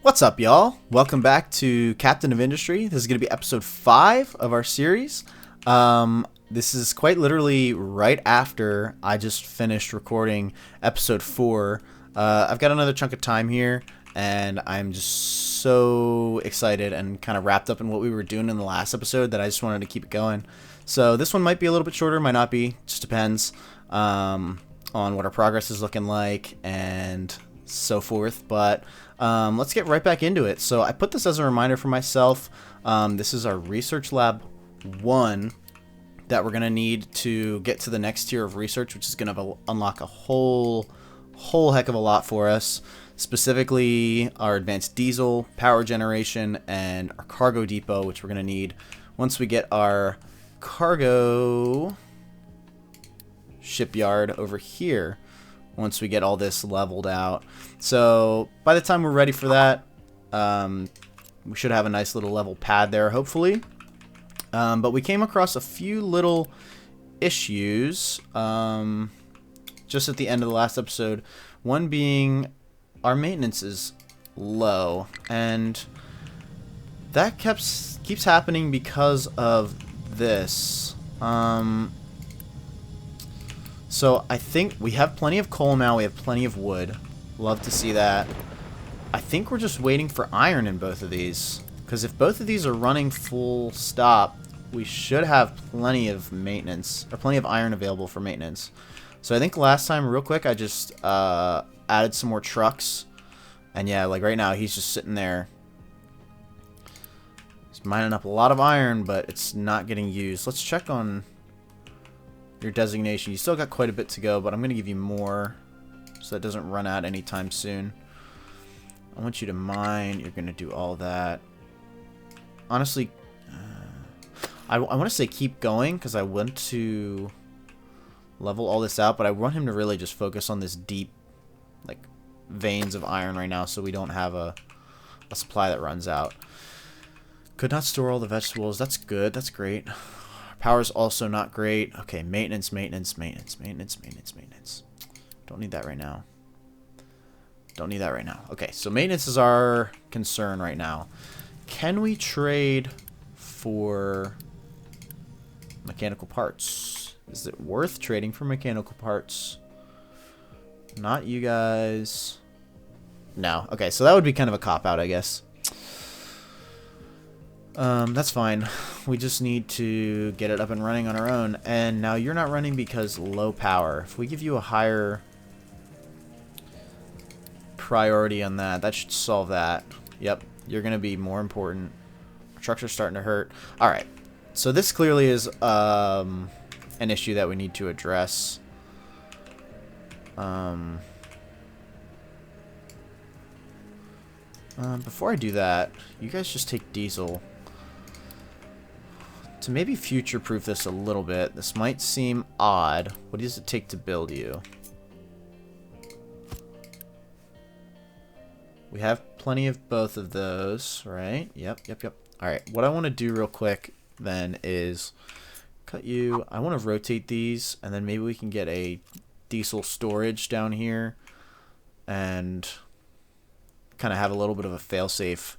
What's up, y'all? Welcome back to Captain of Industry. This is going to be episode 5 of our series. This is quite literally right after I just finished recording episode 4. I've got another chunk of time here, and I'm just so excited and kind of wrapped up in what we were doing in the last episode that I just wanted to keep it going. So this one might be a little bit shorter, might not be, just depends on what our progress is looking like and so forth, but let's get right back into it. So I put this as a reminder for myself. This is our research lab 1 that we're gonna need to get to the next tier of research, which is gonna unlock a whole heck of a lot for us, specifically our advanced diesel, power generation, and our cargo depot, which we're gonna need once we get our cargo shipyard over here, once we get all this leveled out. So by the time we're ready for that, we should have a nice little level pad there, hopefully. But we came across a few little issues just at the end of the last episode. One being our maintenance is low, and that keeps happening because of this. So I think we have plenty of coal now. We have plenty of wood. Love to see that. I think we're just waiting for iron in both of these, because if both of these are running full stop, we should have plenty of maintenance, or plenty of iron available for maintenance. So I think last time, real quick, I just added some more trucks. And yeah, like right now, he's just sitting there. He's mining up a lot of iron, but it's not getting used. Let's check on your designation. You still got quite a bit to go, but I'm going to give you more so that doesn't run out anytime soon. I want you to mine. You're going to do all that. Honestly, I want to say keep going because I want to level all this out, but I want him to really just focus on this deep, like, veins of iron right now so we don't have a supply that runs out. Could not store all the vegetables. That's good. That's great. Power's also not great. Okay, maintenance. Don't need that right now. Okay, so maintenance is our concern right now. Can we trade for mechanical parts? Is it worth trading for mechanical parts? Not you guys. No. Okay, so that would be kind of a cop-out, I guess. That's fine. We just need to get it up and running on our own. And now you're not running because low power. If we give you a higher priority on that, that should solve that. Yep, you're going to be more important. Our trucks are starting to hurt. Alright, so this clearly is an issue that we need to address. Before I do that, you guys just take diesel. To maybe future-proof this a little bit, this might seem odd. What does it take to build you? We have plenty of both of those, right? Yep. Alright, what I want to do real quick then is cut you. I want to rotate these, and then maybe we can get a diesel storage down here and kind of have a little bit of a fail-safe.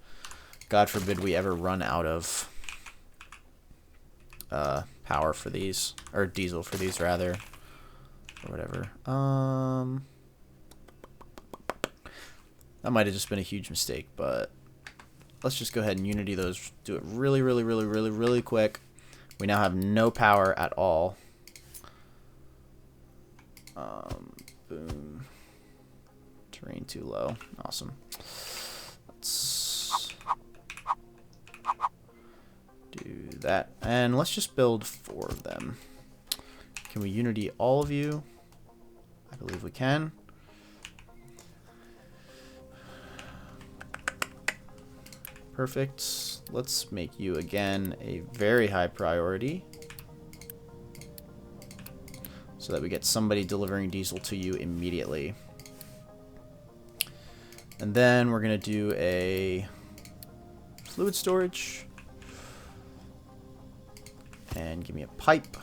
God forbid we ever run out of power for these, or diesel for these rather, or whatever. That might have just been a huge mistake, but let's just go ahead and unity those. Do it really quick. We now have no power at all. Boom. Terrain too low. Awesome. Let's do that. And let's just build 4 of them. Can we unity all of you? I believe we can. Perfect. Let's make you again a very high priority so that we get somebody delivering diesel to you immediately. And then we're going to do a fluid storage. And give me a pipe.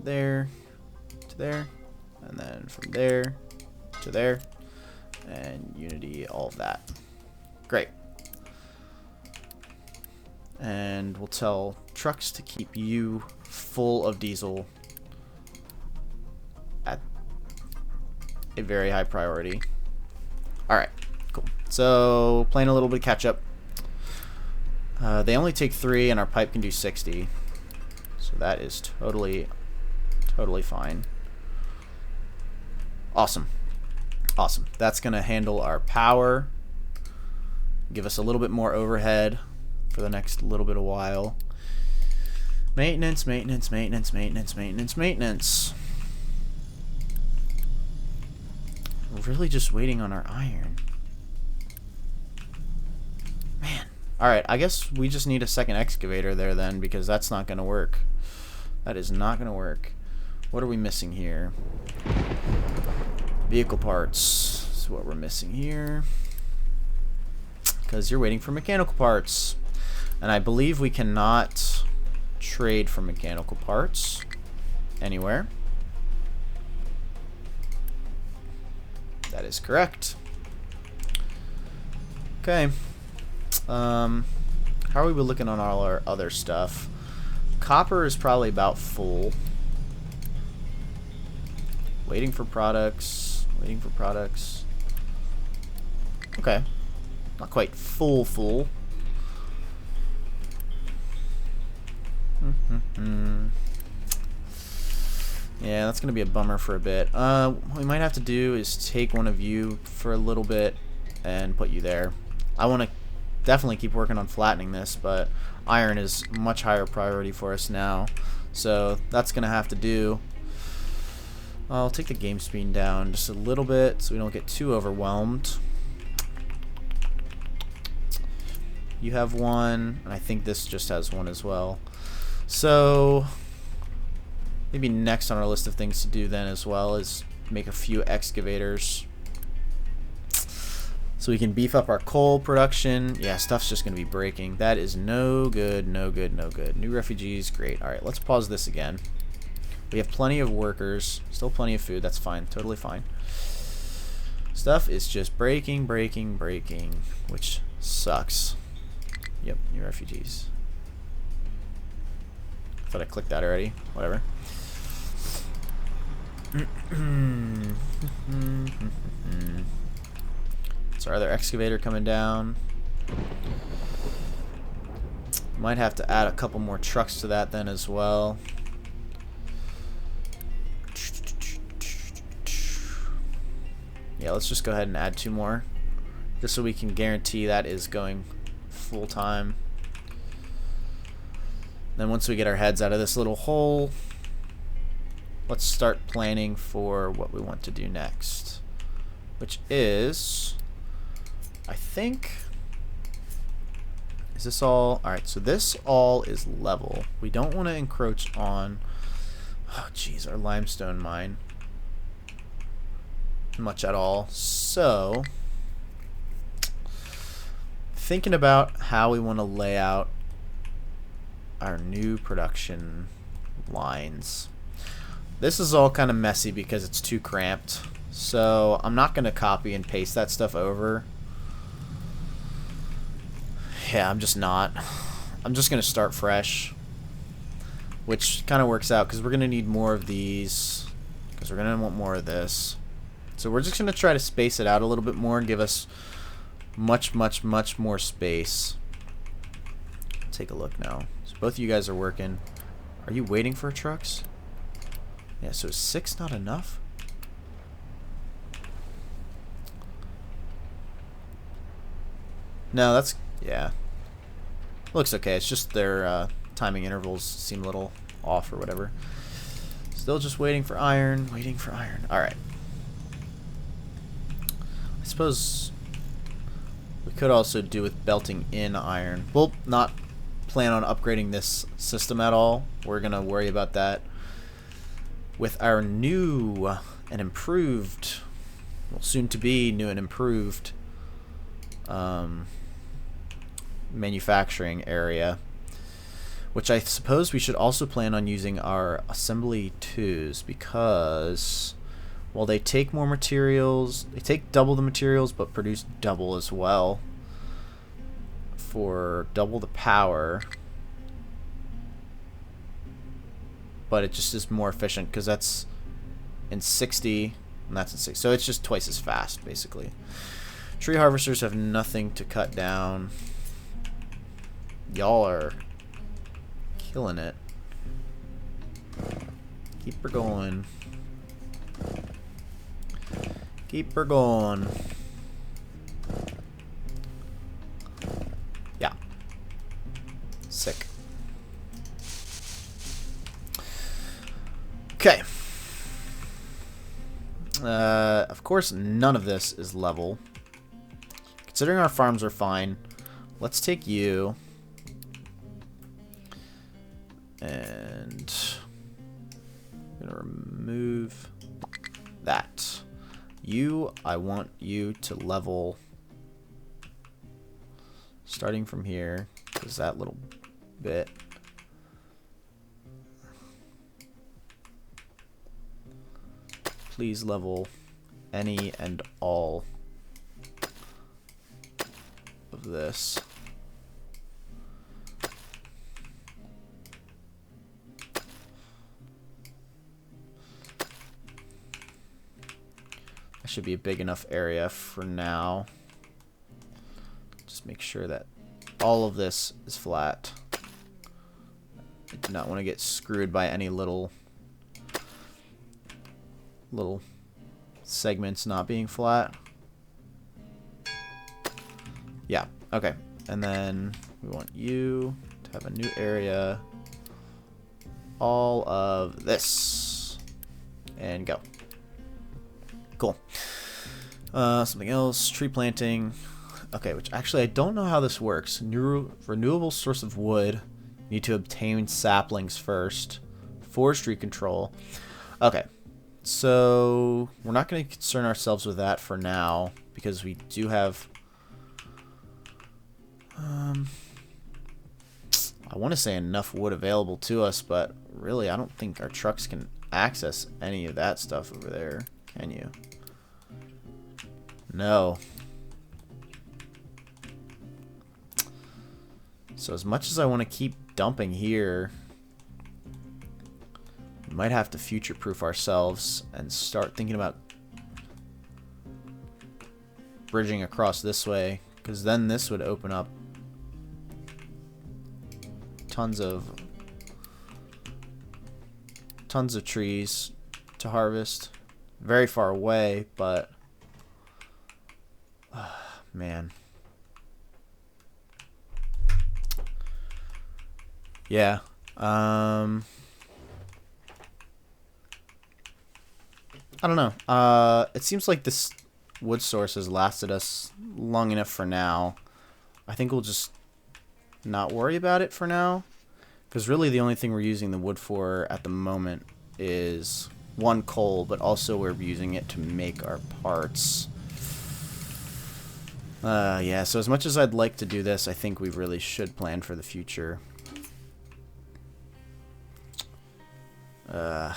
There to there. And then from there to there. And Unity, all of that. Great. And we'll tell trucks to keep you full of diesel at a very high priority. Alright, cool. So, playing a little bit of catch up. They only take 3 and our pipe can do 60. So that is totally fine. Awesome. Awesome. That's going to handle our power. Give us a little bit more overhead for the next little bit of while. Maintenance, maintenance, maintenance, maintenance, maintenance, maintenance. We're really just waiting on our iron. Man. Alright, I guess we just need a second excavator there then, because that's not going to work. That is not going to work. What are we missing here? Vehicle parts is what we're missing here. Because you're waiting for mechanical parts. And I believe we cannot trade for mechanical parts anywhere. That is correct. Okay. How are we looking on all our other stuff? Copper is probably about full. Waiting for products. Waiting for products. Okay. Not quite full. Yeah, that's going to be a bummer for a bit. What we might have to do is take one of you for a little bit and put you there. I want to definitely keep working on flattening this, but iron is much higher priority for us now. So that's going to have to do. I'll take the game speed down just a little bit so we don't get too overwhelmed. You have one, and I think this just has one as well. So maybe next on our list of things to do then as well is make a few excavators so we can beef up our coal production. Yeah, stuff's just going to be breaking. That is no good, no good, no good. New refugees, great. Alright, let's pause this again. We have plenty of workers, still plenty of food, that's fine, totally fine. Stuff is just breaking, which sucks. Yep, new refugees. I thought I clicked that already, whatever. So our other excavator coming down. Might have to add a couple more trucks to that then as well. Yeah, let's just go ahead and add 2 more, just so we can guarantee that is going full time. Then once we get our heads out of this little hole, let's start planning for what we want to do next, which is, I think, is this all? Alright, so this all is level. We don't want to encroach on, oh geez, our limestone mine much at all. So thinking about how we want to lay out our new production lines. This is all kind of messy because it's too cramped, so I'm not going to copy and paste that stuff over. Yeah, I'm just not. I'm just going to start fresh, which kind of works out because we're going to need more of these, because we're going to want more of this. So we're just going to try to space it out a little bit more and give us much more space. Take a look now. So both of you guys are working. Are you waiting for trucks? Yeah, so is 6 not enough? No, that's, yeah. Looks okay. It's just their timing intervals seem a little off or whatever. Still just waiting for iron, waiting for iron. Alright. I suppose we could also do with belting in iron. We'll not plan on upgrading this system at all. We're going to worry about that with our new and improved, well, soon to be new and improved manufacturing area, which I suppose we should also plan on using our assembly 2s, because Well, they take more materials. They take double the materials, but produce double as well. For double the power. But it just is more efficient because that's in 60 and that's in 60. So it's just twice as fast, basically. Tree harvesters have nothing to cut down. Y'all are killing it. Keep her going. Keep her going. Yeah. Sick. Okay. Of course, none of this is level. Considering our farms are fine, let's take you. And I'm gonna remove that. You, I want you to level starting from here, because that little bit. Please level any and all of this. That should be a big enough area for now. Just make sure that all of this is flat. I do not want to get screwed by any little segments not being flat. Yeah, okay. And then we want you to have a new area. All of this. And go. Cool. Something else. Tree planting. Okay, which actually I don't know how this works. New renewable source of wood. You need to obtain saplings first. Forestry control. Okay. So we're not going to concern ourselves with that for now because we do have I want to say enough wood available to us, but really I don't think our trucks can access any of that stuff over there. Can you? No. So as much as I want to keep dumping here, we might have to future-proof ourselves and start thinking about bridging across this way, because then this would open up tons of trees to harvest. Very far away, but man. Yeah. I don't know. It seems like this wood source has lasted us long enough for now. I think we'll just not worry about it for now, because really the only thing we're using the wood for at the moment is one, coal, but also we're using it to make our parts. Yeah, so as much as I'd like to do this, I think we really should plan for the future. Yeah,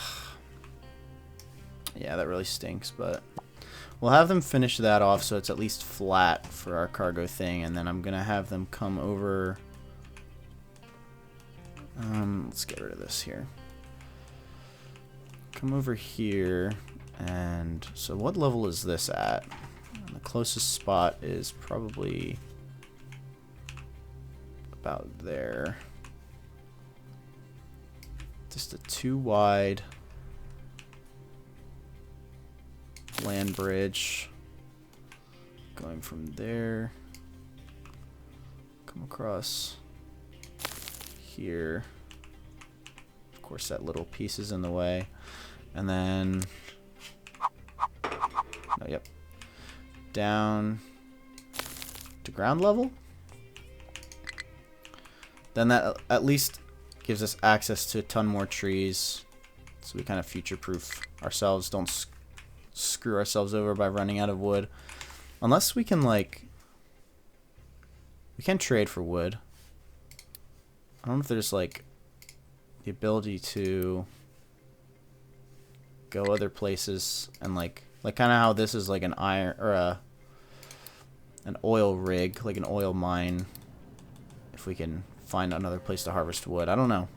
that really stinks, but we'll have them finish that off so it's at least flat for our cargo thing, and then I'm gonna have them come over. Let's get rid of this here. Come over here, and so what level is this at? And the closest spot is probably about there. Just a 2 wide land bridge going from there, come across here. Of course that little piece is in the way, and then down to ground level. Then that at least gives us access to a ton more trees, so we kind of future-proof ourselves. Don't screw ourselves over by running out of wood. Unless we can, like, we can trade for wood. I don't know if there's, like, the ability to go other places and like kind of how this is like an iron or an oil rig, like an oil mine. If we can find another place to harvest wood, I don't know.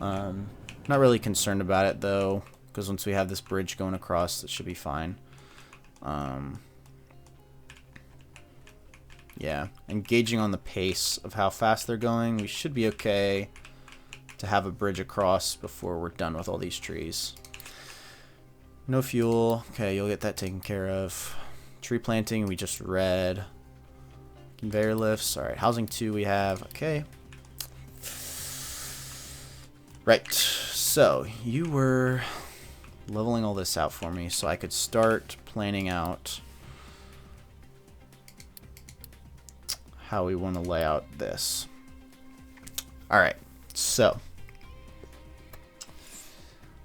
Not really concerned about it though, because once we have this bridge going across, it should be fine. Yeah, engaging on the pace of how fast they're going, we should be okay to have a bridge across before we're done with all these trees. No fuel. Okay, you'll get that taken care of. Tree planting, we just read. Conveyor lifts. Alright, housing 2 we have. Okay. Right. So, you were leveling all this out for me so I could start planning out how we want to lay out this. Alright, so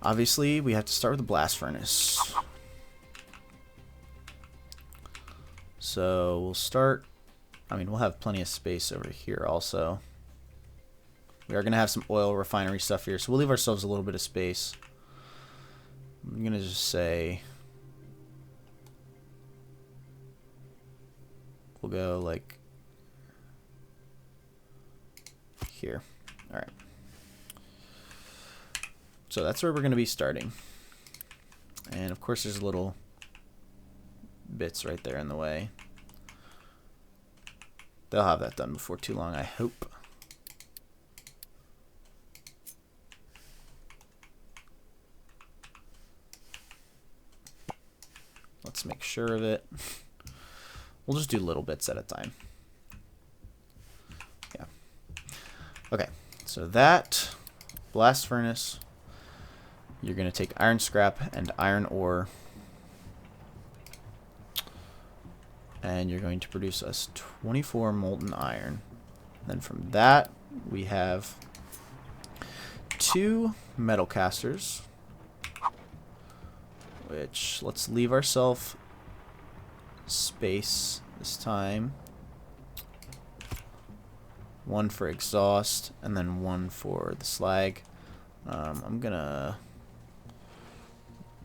obviously we have to start with the blast furnace. So we'll start, I mean, we'll have plenty of space over here also. We are going to have some oil refinery stuff here, so we'll leave ourselves a little bit of space. I'm going to just say we'll go like here. Alright. So that's where we're going to be starting. And of course there's little bits right there in the way. They'll have that done before too long, I hope. Let's make sure of it. We'll just do little bits at a time. Yeah. Okay, so that blast furnace, you're going to take iron scrap and iron ore, and you're going to produce us 24 molten iron. Then from that, we have 2 metal casters, which let's leave ourselves space this time. 1 for exhaust, and then 1 for the slag. I'm gonna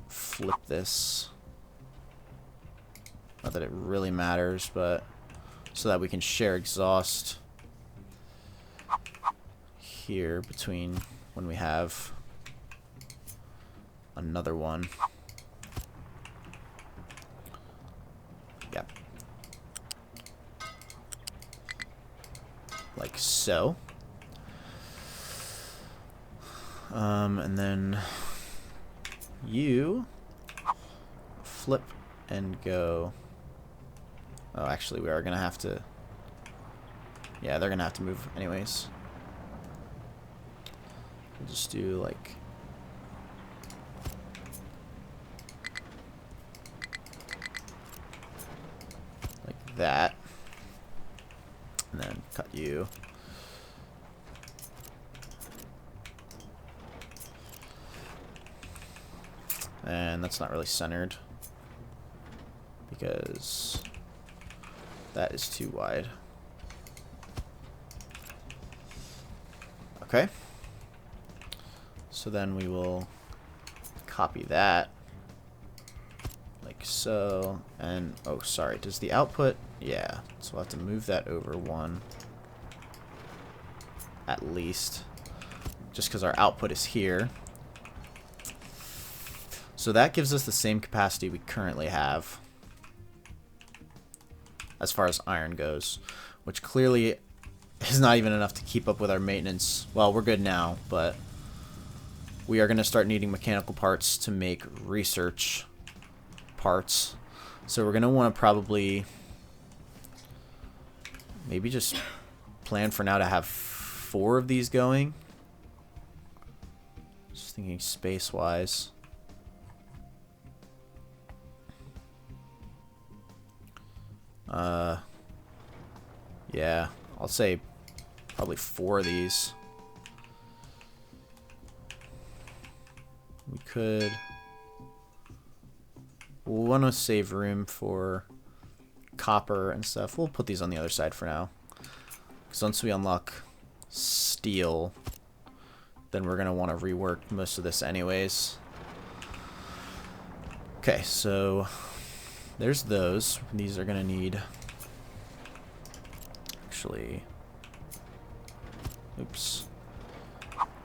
flip this. Not that it really matters, but so that we can share exhaust here between when we have another one. Yep. Like so. And then you flip and go. Oh, actually, we are going to have to. Yeah, they're going to have to move anyways. We'll just do like. Like that. And then cut you. And that's not really centered because that is too wide. Okay. So then we will copy that like so. And oh, sorry, does the output? Yeah, so we'll have to move that over 1 at least, just because our output is here. So that gives us the same capacity we currently have as far as iron goes, which clearly is not even enough to keep up with our maintenance. Well, we're good now, but we are going to start needing mechanical parts to make research parts. So we're going to want to probably maybe just plan for now to have 4 of these going. Just thinking space-wise. Yeah, I'll say probably 4 of these. We could. We'll want to save room for copper and stuff. We'll put these on the other side for now. Because once we unlock steel, then we're going to want to rework most of this anyways. Okay, so there's those. These are going to need... Actually... Oops.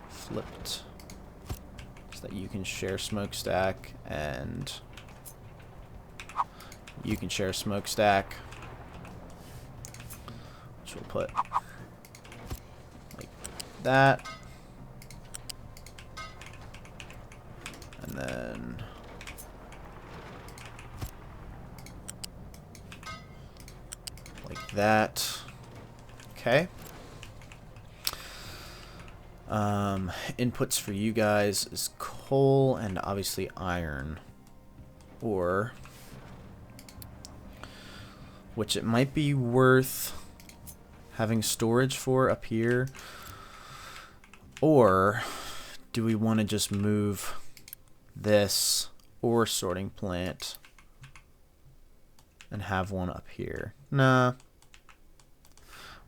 Flipped. So that you can share smokestack, and you can share smokestack. Which we'll put like that. And then like that. Okay. Inputs for you guys is coal and obviously iron, or which it might be worth having storage for up here, or do we want to just move this ore sorting plant and have one up here? Nah,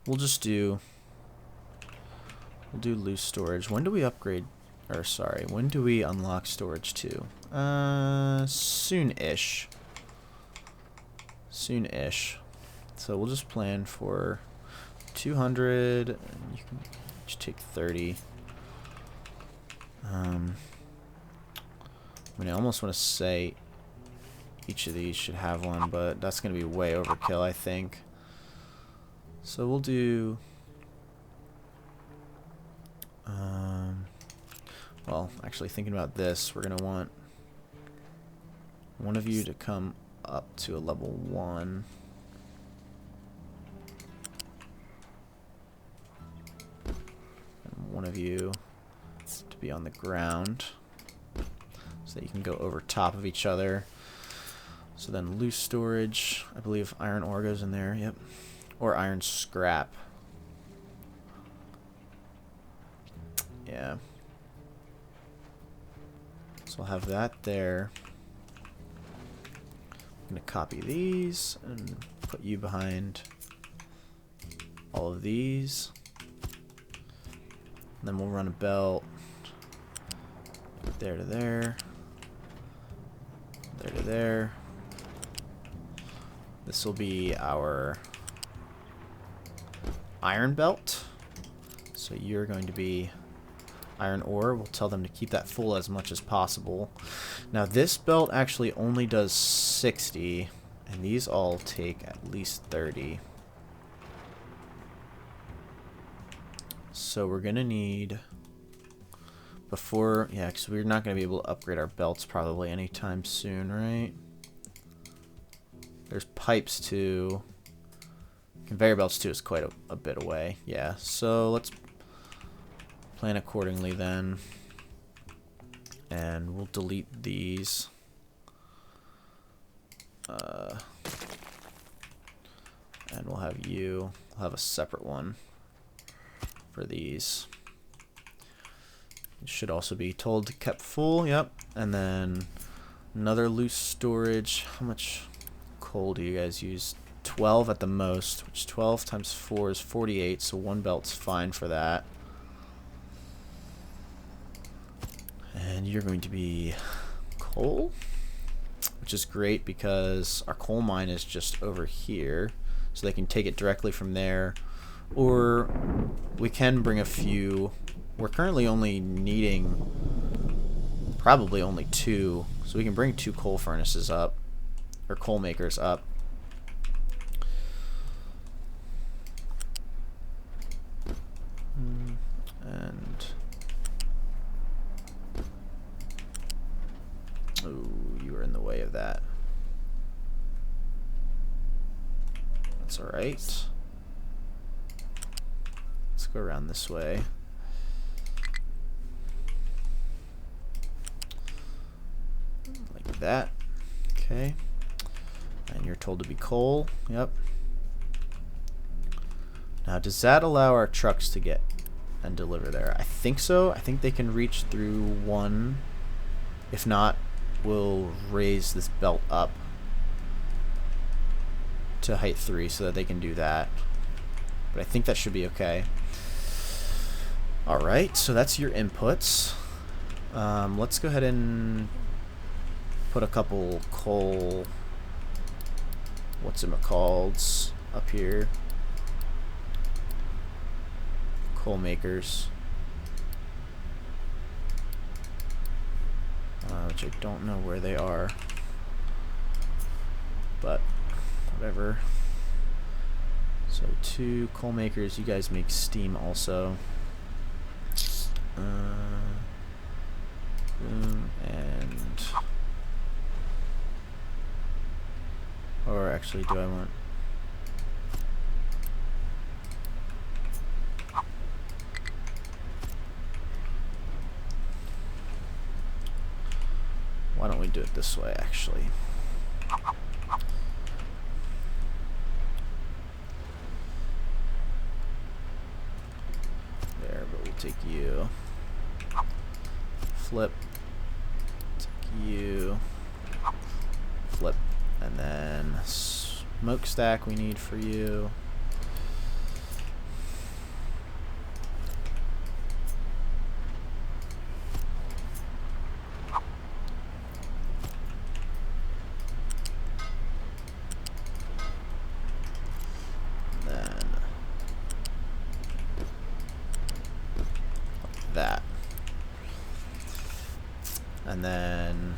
we'll do loose storage. When do we upgrade, or sorry, when do we unlock storage to? Soon-ish. Soon-ish. So we'll just plan for 200, and you can just take 30. I mean, I almost want to say each of these should have one, but that's going to be way overkill, I think. So we'll do... well, actually thinking about this, we're going to want one of you to come up to a level 1. And one of you to be on the ground so that you can go over top of each other. So then loose storage, I believe iron ore goes in there, yep. Or iron scrap. Yeah. So I'll have that there. I'm going to copy these and put you behind all of these. And then we'll run a belt there to there. There to there. This will be our iron belt. So you're going to be iron ore. We'll tell them to keep that full as much as possible. Now this belt actually only does 60, and these all take at least 30. So we're gonna need, before, yeah, because we're not gonna be able to upgrade our belts probably anytime soon, right? There's pipes too. Conveyor belts too is quite a bit away. Yeah, so let's plan accordingly then, and we'll delete these. And we'll have a separate one for these. It should also be told to kept full, yep. And then another loose storage. How much coal do you guys use? 12 at the most, which 12 times 4 is 48, so one belt's fine for that. And you're going to be coal, which is great because our coal mine is just over here, so they can take it directly from there. Or we can bring a few. We're currently only needing probably only 2, so we can bring 2 coal furnaces up, or coal makers up. And oh, you were in the way of that. That's alright. Let's go around this way. Like that. Okay. And you're told to be coal. Yep. Now, does that allow our trucks to get and deliver there? I think so. I think they can reach through 1. If not, we'll raise this belt up to height 3 so that they can do that. But I think that should be okay. Alright, so that's your inputs. Let's go ahead and put a couple coal, what's-it-called, up here. Coal makers. Which I don't know where they are. But, whatever. So 2 coal makers. You guys make steam also. Boom, and... Or actually, do I want... Why don't we do it this way, actually? There, but we'll take you. Flip. Take you. Flip. And then smokestack we need for you. That. And then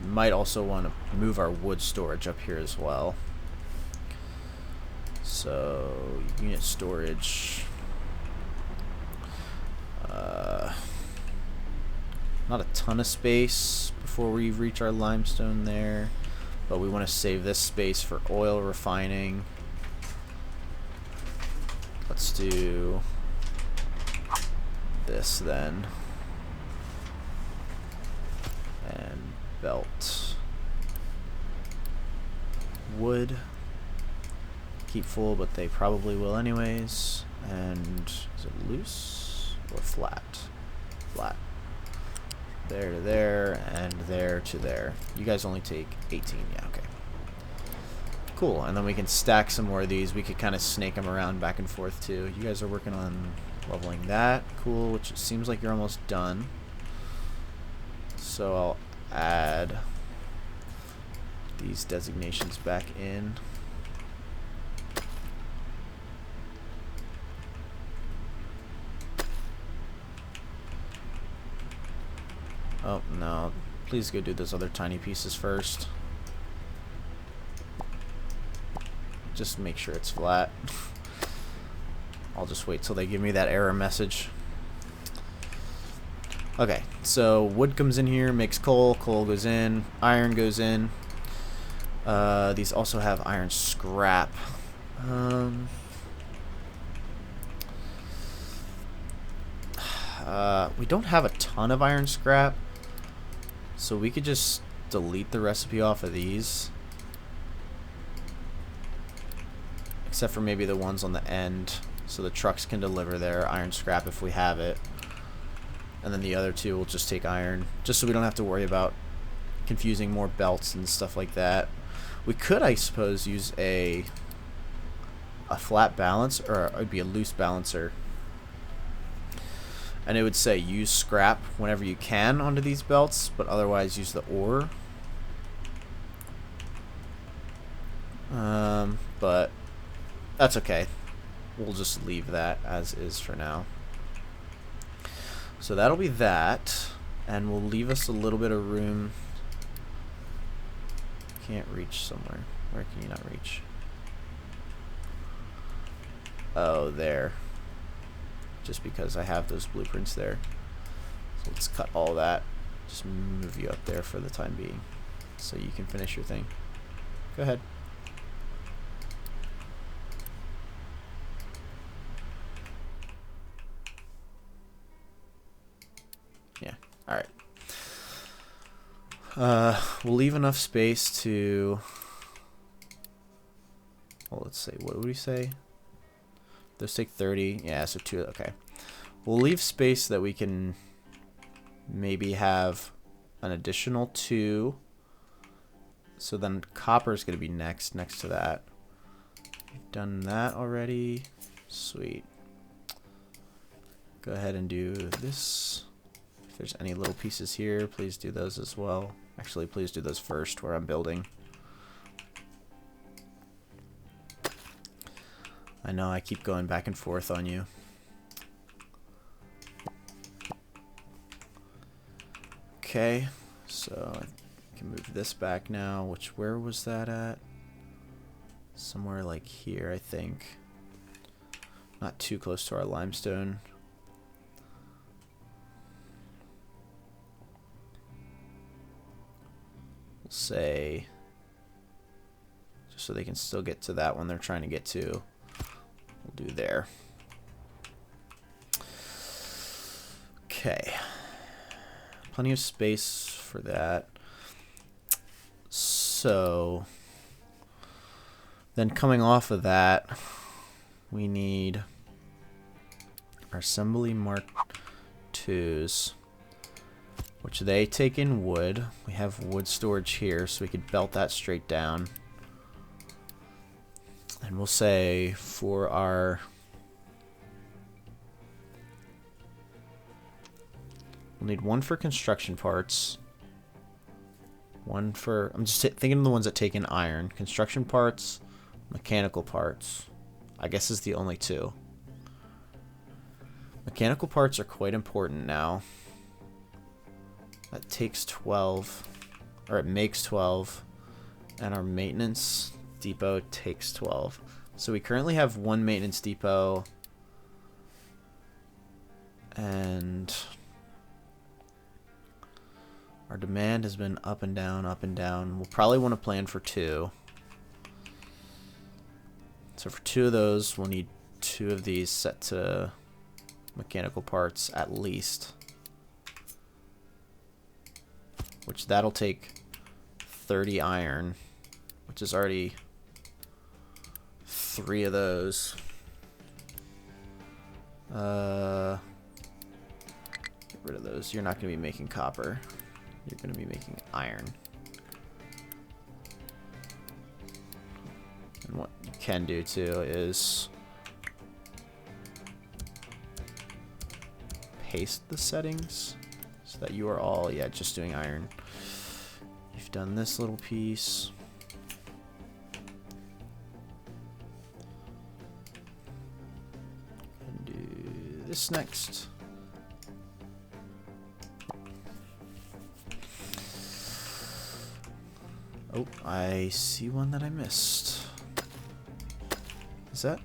might also want to move our wood storage up here as well. So unit storage, not a ton of space before we reach our limestone there, but we want to save this space for oil refining. Let's do this then, and belt wood keep full, but they probably will anyways. And is it loose or flat? Flat. There to there and there to there. You guys only take 18. Yeah, okay. Cool. And then we can stack some more of these. We could kind of snake them around back and forth too. You guys are working on leveling that. Cool, which it seems like you're almost done. So I'll add these designations back in. Oh, no. Please go do those other tiny pieces first. Just make sure it's flat. I'll just wait till they give me that error message. Okay, so wood comes in here, makes coal, coal goes in, iron goes in. These also have iron scrap. We don't have a ton of iron scrap, so we could just delete the recipe off of these. Except for maybe the ones on the end, so the trucks can deliver their iron scrap if we have it. And then the other two will just take iron, just so we don't have to worry about confusing more belts and stuff like that. We could, I suppose, use a flat balance, or it would be a loose balancer. And it would say use scrap whenever you can onto these belts, but otherwise use the ore. But that's okay. We'll just leave that as is for now. So that'll be that, and we'll leave us a little bit of room. Can't reach somewhere. Where can you not reach? Oh, there. Just because I have those blueprints there. So let's cut all that. Just move you up there for the time being, so you can finish your thing. Go ahead. Yeah, alright. We'll leave enough space to... Well, let's see, what would we say? Those take 30. Yeah, so 2. Okay. We'll leave space that we can maybe have an additional 2. So then copper is going to be next to that. We've done that already. Sweet. Go ahead and do this. If there's any little pieces here, please do those as well. I Actually, please do those first where I'm building. I know I keep going back and forth on you. Okay, so I can move this back now, where was that at? Somewhere like here, I think. Not too close to our limestone. We'll say, just so they can still get to that one they're trying to get to, we'll do there. Okay. Plenty of space for that. So then coming off of that, we need our assembly Mark IIs, which they take in wood. We have wood storage here, so we could belt that straight down. And we'll say for our we'll need one for construction parts. One for, I'm just thinking of the ones that take in iron. Construction parts, mechanical parts. I guess is the only two. Mechanical parts are quite important now. That takes 12, or it makes 12, and our maintenance depot takes 12. So we currently have one maintenance depot, and our demand has been up and down, up and down. We'll probably want to plan for 2. So for 2 of those, we'll need 2 of these set to mechanical parts at least. Which that'll take 30 iron, which is already 3 of those. Get rid of those. You're not going to be making copper. You're going to be making iron. And what you can do too is paste the settings so that you are all, yeah, just doing iron. You've done this little piece. And do this next. Oh, I see one that I missed. Is that?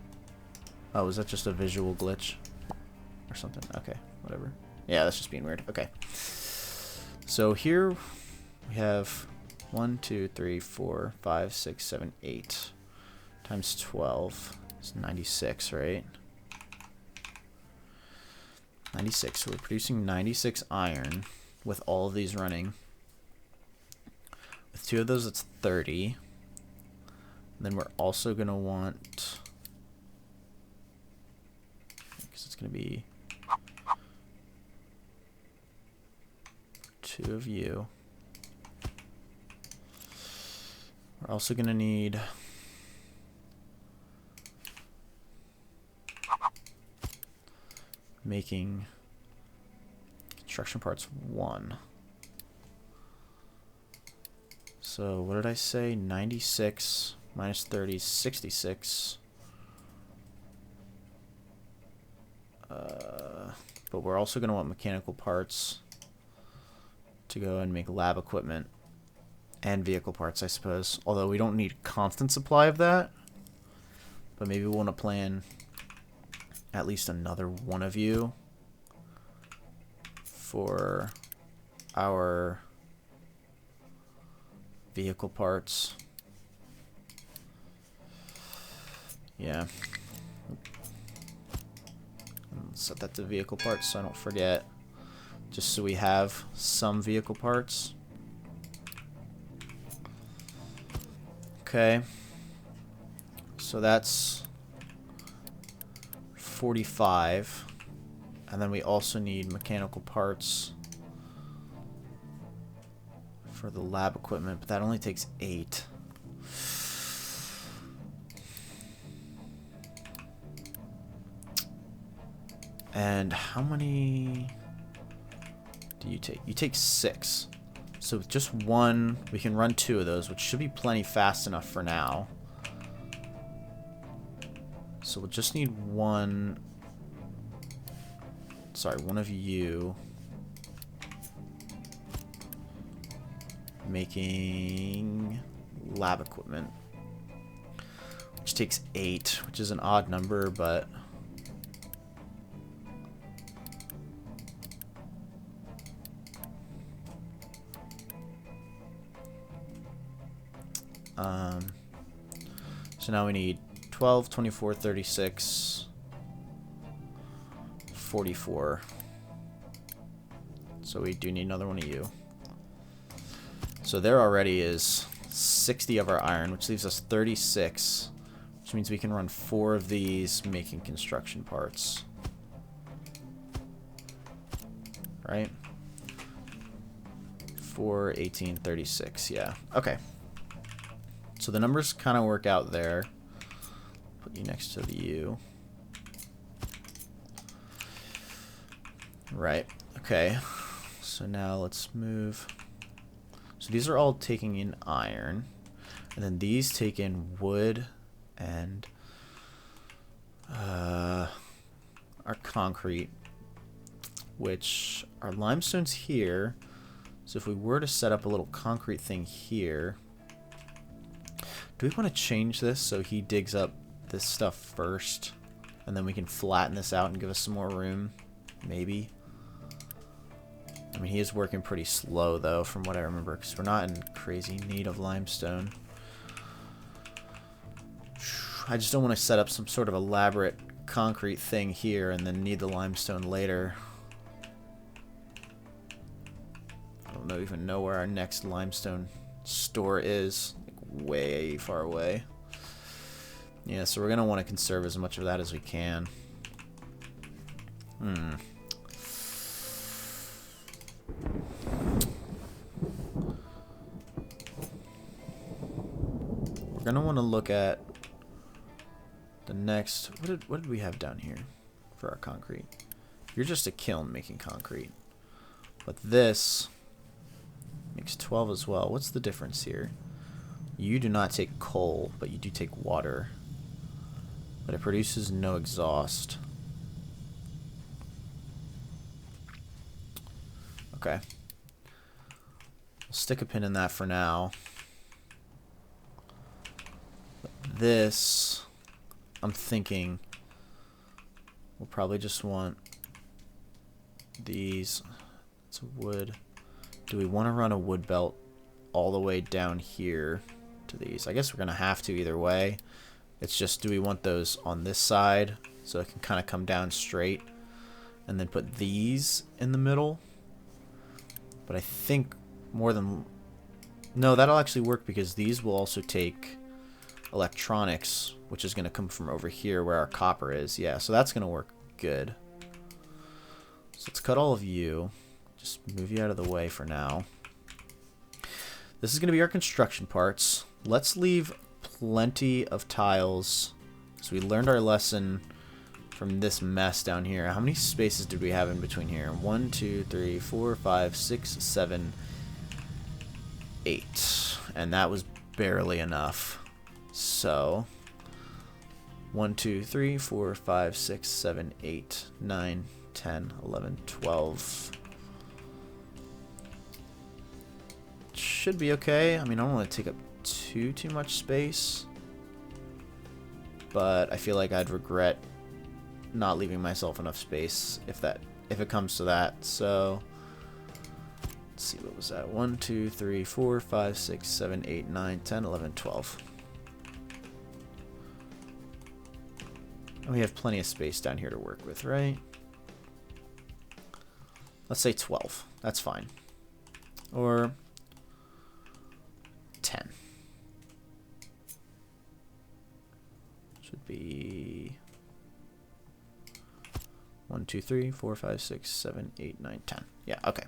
Oh, is that just a visual glitch? Or something? Okay, whatever. Yeah, that's just being weird. Okay. So here we have 1, 2, 3, 4, 5, 6, 7, 8 times 12 is 96, right? 96. So we're producing 96 iron with all of these running. With 2 of those, it's 30. And then we're also going to want, because it's going to be 2 of you. We're also going to need making construction parts 1. So what did I say? 96 minus 30 is 66. But we're also going to want mechanical parts to go and make lab equipment and vehicle parts, I suppose. Although we don't need constant supply of that. But maybe we want to plan at least another one of you for our vehicle parts. Yeah. Set that to vehicle parts so I don't forget. Just so we have some vehicle parts. Okay. So that's 45. And then we also need mechanical parts for the lab equipment, but that only takes 8. And how many do you take? You take 6. So with just one, we can run 2 of those, which should be plenty fast enough for now. So we'll just need one. Sorry, one of you making lab equipment, which takes 8, which is an odd number, but so now we need 12, 24, 36, 44. So we do need another one of you. So there already is 60 of our iron, which leaves us 36, which means we can run 4 of these making construction parts. Right? 4, 18, 36, yeah. Okay. So the numbers kind of work out there. Put you next to the U. Right. Okay. So now let's move. So these are all taking in iron. And then these take in wood and our concrete, which our limestone's here. So if we were to set up a little concrete thing here, do we want to change this so he digs up this stuff first and then we can flatten this out and give us some more room? Maybe. I mean, he is working pretty slow though from what I remember, because we're not in crazy need of limestone. I just don't want to set up some sort of elaborate concrete thing here and then need the limestone later. I don't even know where our next limestone store is. Way far away. Yeah, so we're gonna want to conserve as much of that as we can. We're gonna want to look at the next. What did we have down here for our concrete? You're just a kiln making concrete, but this makes 12 as well. What's the difference here? You do not take coal, but you do take water. But it produces no exhaust. Okay. We'll stick a pin in that for now. But this, I'm thinking, we'll probably just want these. It's wood. Do we want to run a wood belt all the way down here to these? I guess we're gonna have to either way. It's just, do we want those on this side so it can kind of come down straight and then put these in the middle? But I think more than... No, that'll actually work because these will also take electronics, which is going to come from over here where our copper is. Yeah, so that's going to work good. So let's cut all of you. Just move you out of the way for now. This is going to be our construction parts. Let's leave plenty of tiles, because we learned our lesson from this mess down here. How many spaces did we have in between here? 1, 2, 3, 4, 5, 6, 7, 8. And that was barely enough. So 1, 2, 3, 4, 5, 6, 7, 8, 9, 10, 11, 12. Should be okay. I mean, I don't want to take up too much space, but I feel like I'd regret not leaving myself enough space if it comes to that. So let's see, what was that? 1, 2, 3, 4, 5, 6, 7, 8, 9, 10, 11, 12. And we have plenty of space down here to work with, right? Let's say 12. That's fine. Or 10. Should be 1, 2, 3, 4, 5, 6, 7, 8, 9, 10. Yeah, okay.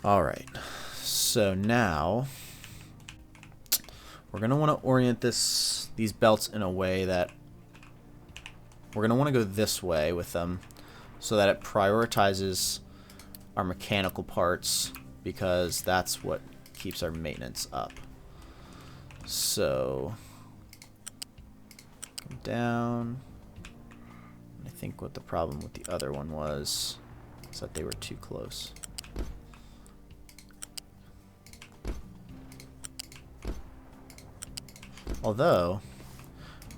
Alright. So now we're going to want to orient these belts in a way that we're going to want to go this way with them so that it prioritizes our mechanical parts, because that's what keeps our maintenance up. So come down. I think what the problem with the other one was is that they were too close. Although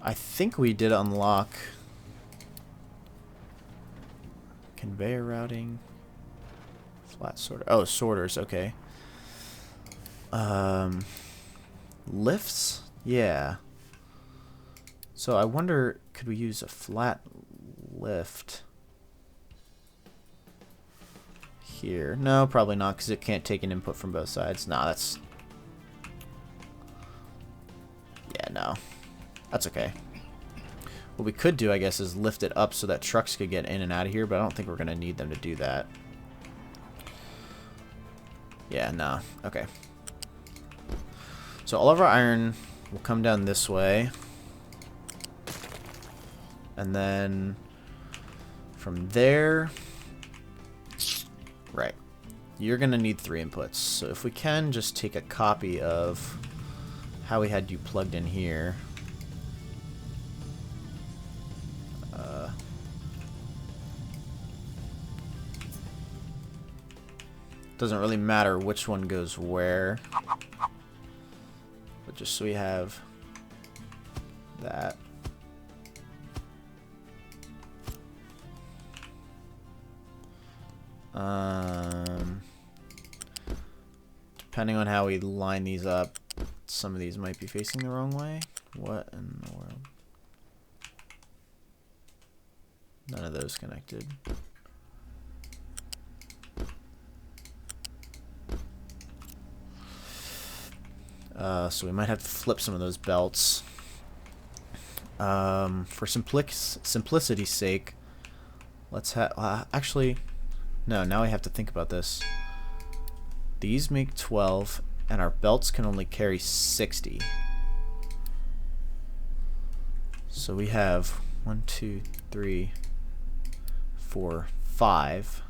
I think we did unlock conveyor routing, flat sorter. Oh, sorters, okay. Lifts? Yeah. So I wonder, could we use a flat lift here? No, probably not, because it can't take an input from both sides. Nah, that's... Yeah, no. That's okay. What we could do, I guess, is lift it up so that trucks could get in and out of here, but I don't think we're going to need them to do that. Yeah, no. Okay. So all of our iron will come down this way. And then from there... Right. You're going to need 3 inputs. So if we can just take a copy of how we had you plugged in here. Doesn't really matter which one goes where, but just so we have that. Depending on how we line these up, some of these might be facing the wrong way. What in the world? None of those connected. So we might have to flip some of those belts. For simplicity's sake, let's have... actually, no, now I have to think about this. These make 12, and our belts can only carry 60. So we have 1, 2, 3, 4, 5.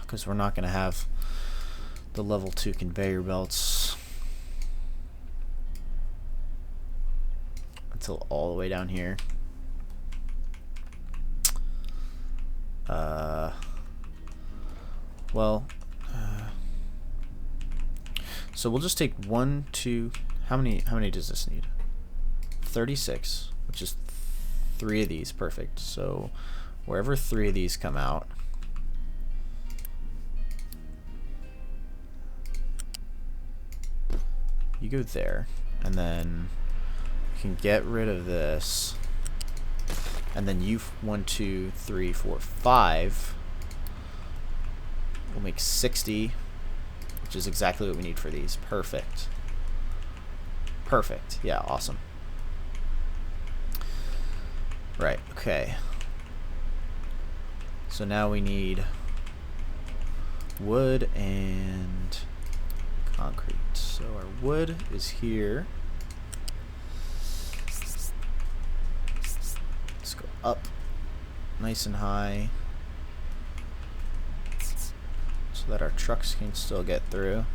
Because we're not going to have the level 2 conveyor belts until all the way down here. So we'll just take 1, 2. How many does this need? 36, which is 3 of these. Perfect. So wherever 3 of these come out, you go there, and then you can get rid of this, and then you 1, 2, 3, 4, 5 will make 60, which is exactly what we need for these. Perfect. Perfect. Yeah, awesome. Right, okay. So now we need wood and concrete. So our wood is here. Let's go up nice and high so that our trucks can still get through.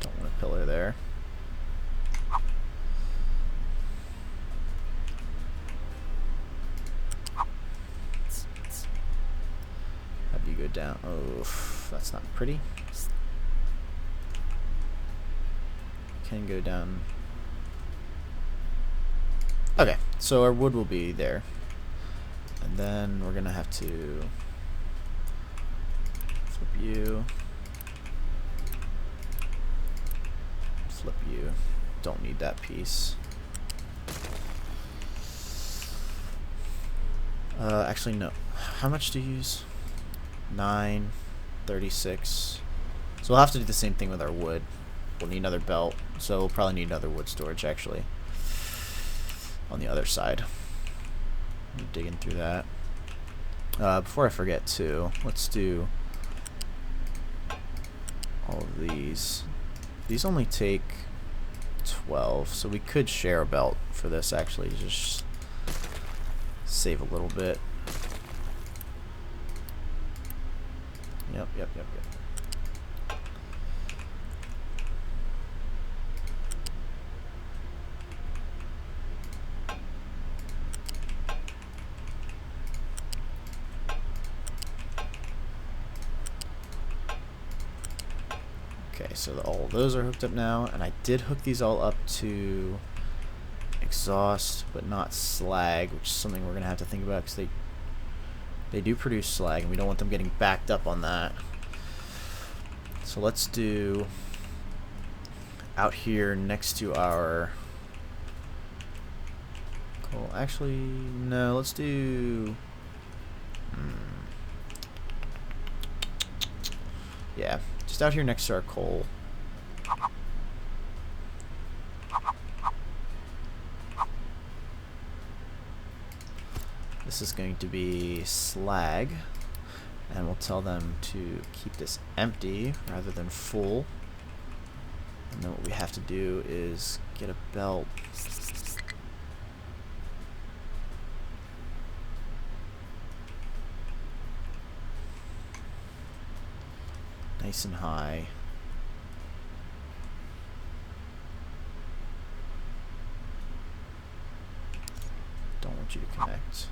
Don't want a pillar there. Have you go down? Oh, that's not pretty. Can go down. Okay, so our wood will be there, and then we're gonna have to flip you, flip you. Don't need that piece. Actually, no. How much do you use? 9, 36. So we'll have to do the same thing with our wood. We'll need another belt, so we'll probably need another wood storage actually on the other side. I'm digging through that. Before I forget too, let's do all of these. These only take 12, so we could share a belt for this, actually, just save a little bit. Yep. Okay, so all those are hooked up now, and I did hook these all up to exhaust, but not slag, which is something we're gonna have to think about because they do produce slag, and we don't want them getting backed up on that. So let's do out here next to our coal. Actually, no, let's do. Yeah, just out here next to our coal. This is going to be slag, and we'll tell them to keep this empty rather than full. And then what we have to do is get a belt. Nice and high. Don't want you to connect.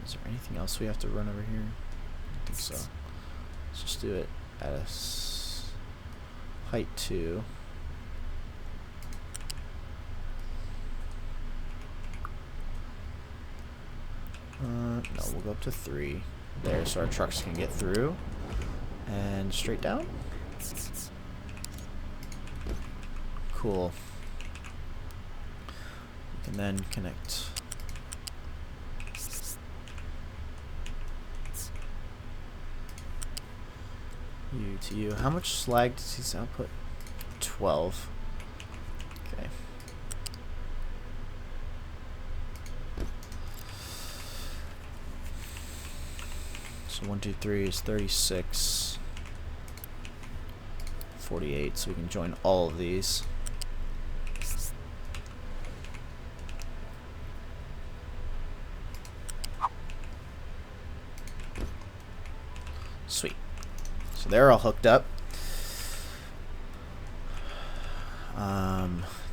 Is there anything else we have to run over here? I think so. Let's just do it at a height 2. No, we'll go up to 3. There, so our trucks can get through. And straight down. Cool. We can then connect you to you. How much slag does this output? 12. Okay. So 1, 2, 3 is 36. 48, so we can join all of these. Sweet. So they're all hooked up.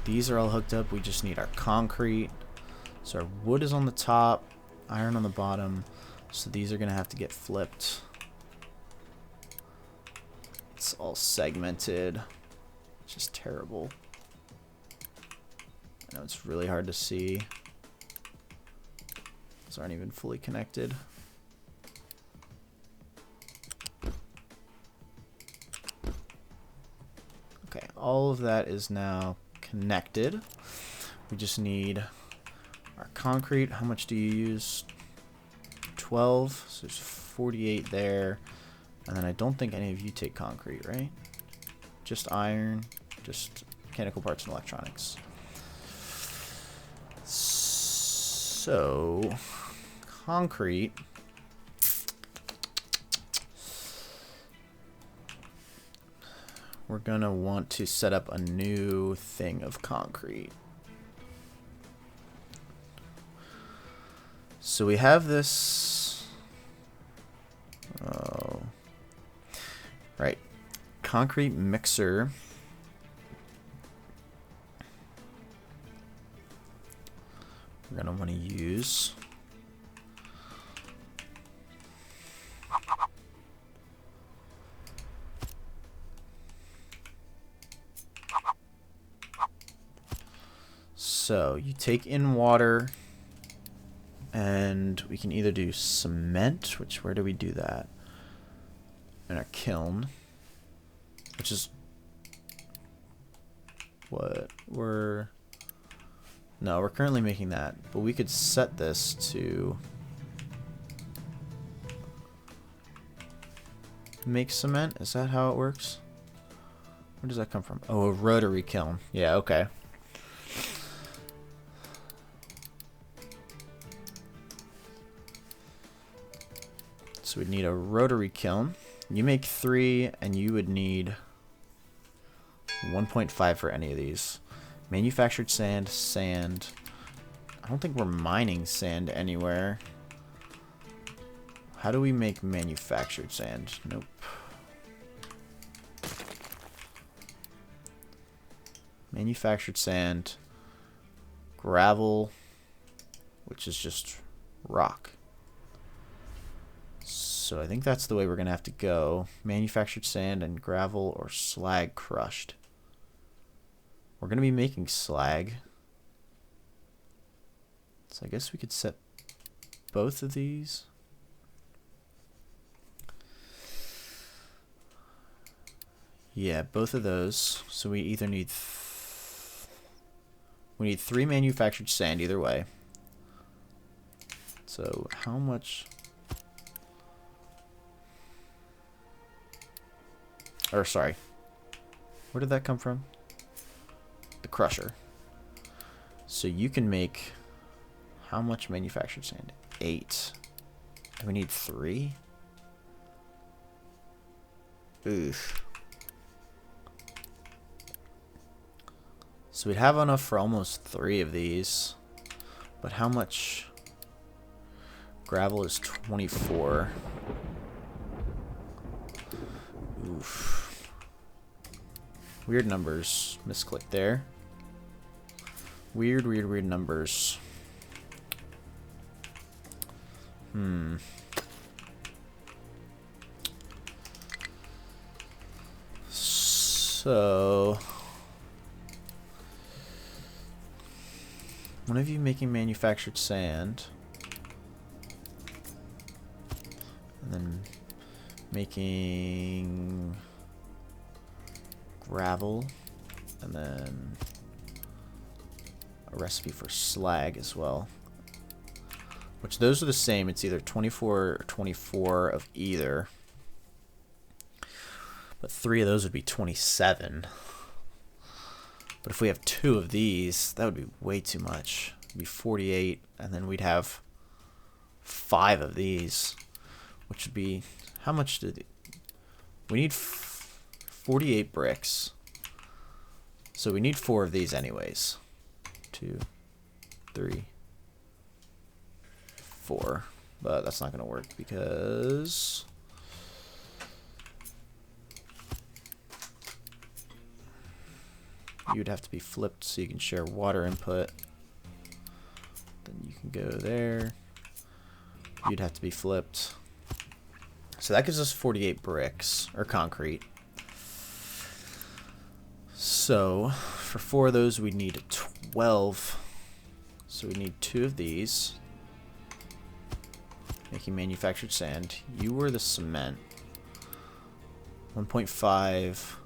These are all hooked up. We just need our concrete. So our wood is on the top, iron on the bottom. So these are going to have to get flipped. It's all segmented, which is terrible. I know it's really hard to see. These aren't even fully connected. Okay, all of that is now connected. We just need our concrete. How much do you use? 12, so there's 48 there. And then I don't think any of you take concrete, right? Just iron, just mechanical parts and electronics. So, concrete. We're gonna want to set up a new thing of concrete. So we have this. Oh. Right. Concrete mixer. We're gonna want to use. So you take in water, and we can either do cement, which where do we do that? In our kiln, which is what we're currently making that, but we could set this to make cement. Is that how it works? Where does that come from? Oh, a rotary kiln. Yeah, okay. So we'd need a rotary kiln. You make 3, and you would need 1.5 for any of these. Manufactured sand, sand. I don't think we're mining sand anywhere. How do we make manufactured sand? Nope. Manufactured sand. Gravel, which is just rock. So I think that's the way we're going to have to go. Manufactured sand and gravel or slag crushed. We're going to be making slag. So I guess we could set both of these. Yeah, both of those. So we either need... we need 3 manufactured sand either way. So how much... or sorry. Where did that come from? The crusher. So you can make... how much manufactured sand? 8. And we need 3? Oof. So we'd have enough for almost 3 of these. But how much? Gravel is 24. Oof. Weird numbers. Misclick there. Weird numbers. So... one of you making manufactured sand. And then making gravel. And then a recipe for slag as well. Which those are the same. It's either 24 or 24 of either. But 3 of those would be 27. But if we have 2 of these, that would be way too much. It'd be 48, and then we'd have 5 of these, which would be... how much did... we need 48 bricks. So we need 4 of these anyways. 2, 3, 4. But that's not going to work because... you'd have to be flipped so you can share water input. Then you can go there. You'd have to be flipped. So that gives us 48 bricks, or concrete. So for 4 of those we'd need 12. So we need 2 of these. Making manufactured sand. You were the cement. 1.5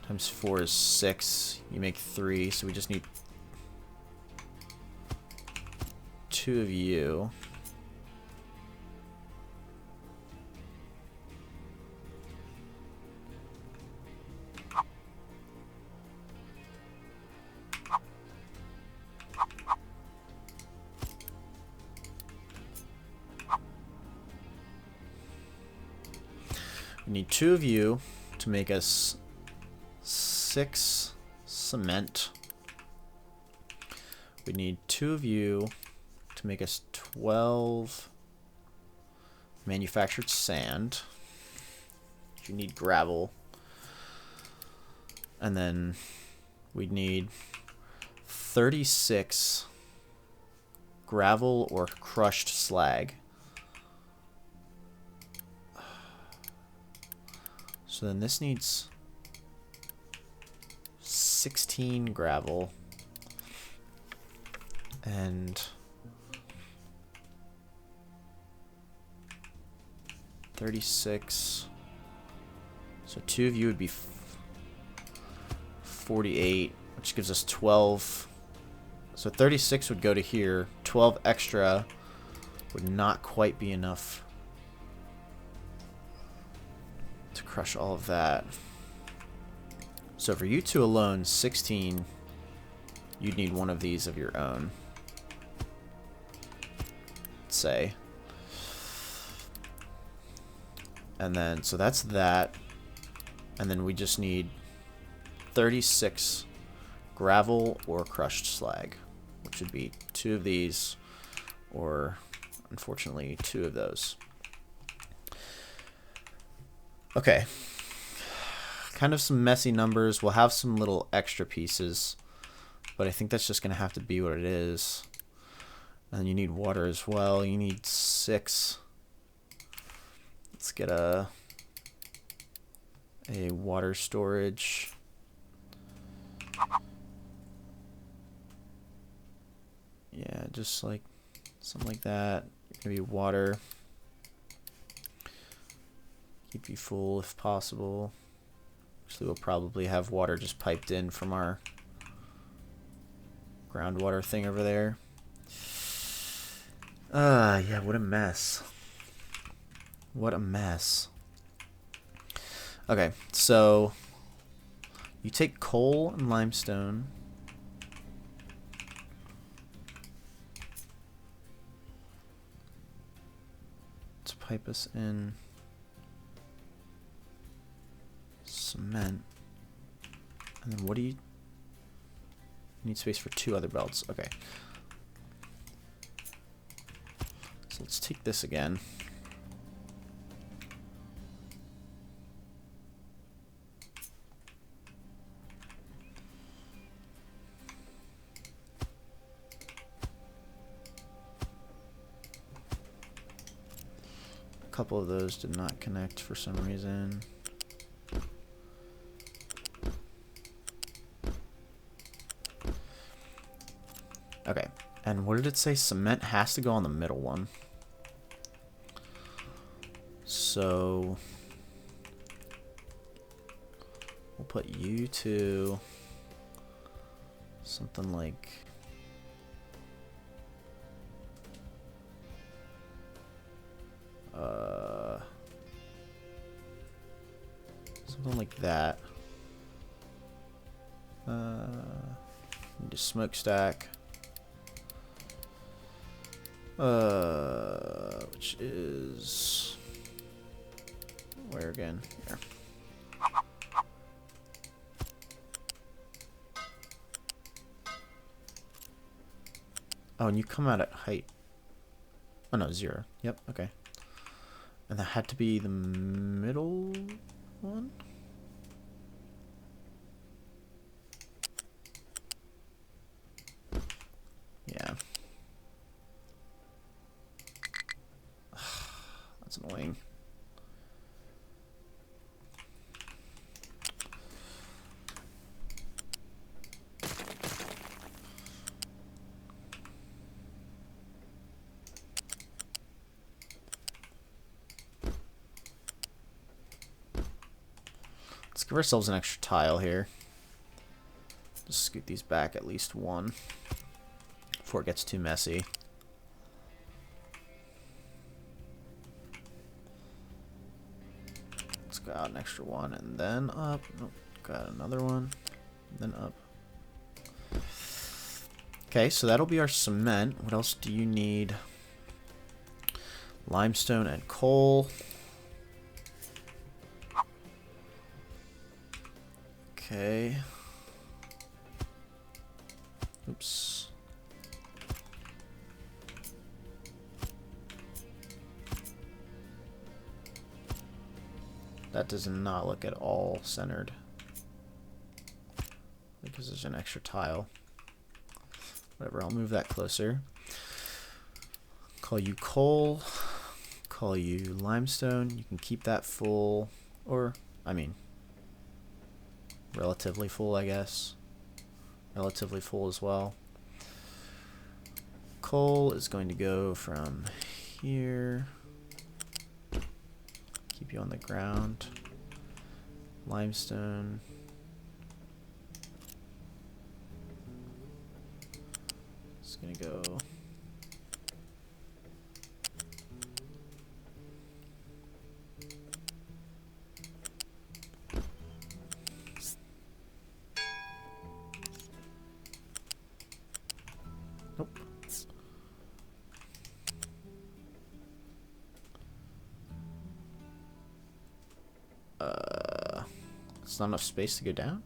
times 4 is 6. You make 3, so we just need 2 of you. We need 2 of you to make us 6 cement. We need 2 of you to make us 12 manufactured sand. You need gravel. And then we'd need 36 gravel or crushed slag. So then this needs 16 gravel and 36. So 2 of you would be 48, which gives us 12. So 36 would go to here. 12 extra would not quite be enough to crush all of that. So for you 2 alone, 16, you'd need 1 of these of your own. Let's say. And then, so that's that. And then we just need 36 gravel or crushed slag, which would be 2 of these, or unfortunately 2 of those. Okay. Kind of some messy numbers. We'll have some little extra pieces, but I think that's just going to have to be what it is. And you need water as well. You need 6. Let's get a water storage. Yeah, just like something like that. Maybe water. Keep you full if possible. Actually, we'll probably have water just piped in from our groundwater thing over there. Yeah, what a mess. What a mess. Okay, so you take coal and limestone. Let's pipe us in cement. And then what do you need? Space for 2 other belts. Okay. So let's take this again. A couple of those did not connect for some reason. Okay, and what did it say? Cement has to go on the middle one. So we'll put you to something like something like that. Need a smokestack. Which is where again? Here. Oh, and you come out at height. Oh no, 0. Yep, okay. And that had to be the middle one? Yeah. That's annoying. Let's give ourselves an extra tile here. Just scoot these back at least 1 before it gets too messy. Let's go out an extra 1 and then up. Nope, got another one, then up. Okay, so that'll be our cement. What else do you need? Limestone and coal. Okay. Oops. That does not look at all centered. Because there's an extra tile. Whatever, I'll move that closer. Call you coal. Call you limestone. You can keep that full. Or, I mean, relatively full, I guess. Relatively full as well. Coal is going to go from here. Keep you on the ground. Limestone. It's going to go... Nope. It's not enough space to go down?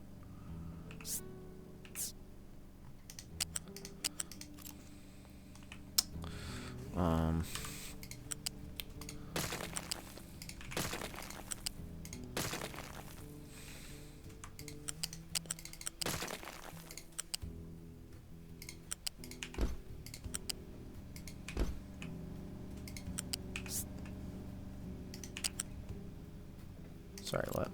Sorry, what?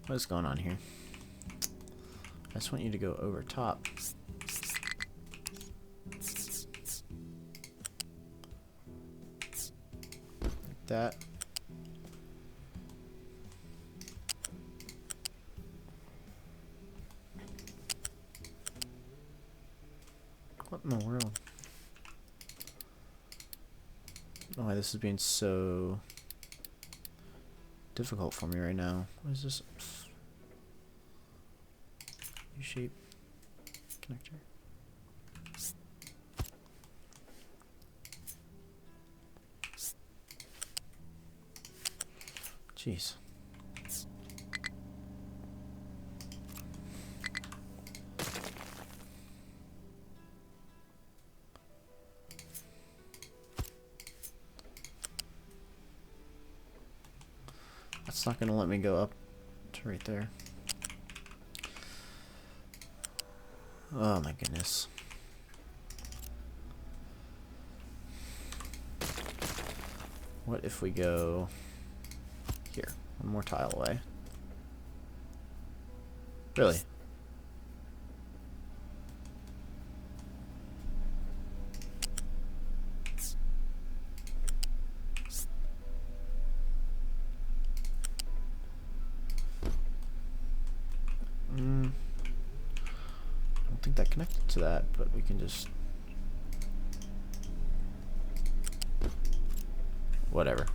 What is going on here? I just want you to go over top. Like that. What in the world? I don't know why this is being so difficult for me right now. What is this? U-shape connector. Jeez. That's not going to let me go up to right there. Oh my goodness. What if we go here? One more tile away. Really? That connected to that, but we can just whatever.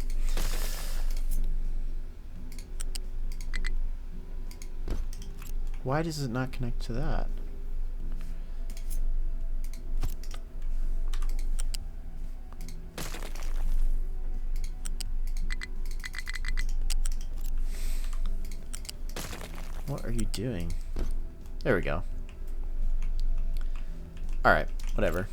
Why does it not connect to that? What are you doing? There we go. Alright, whatever.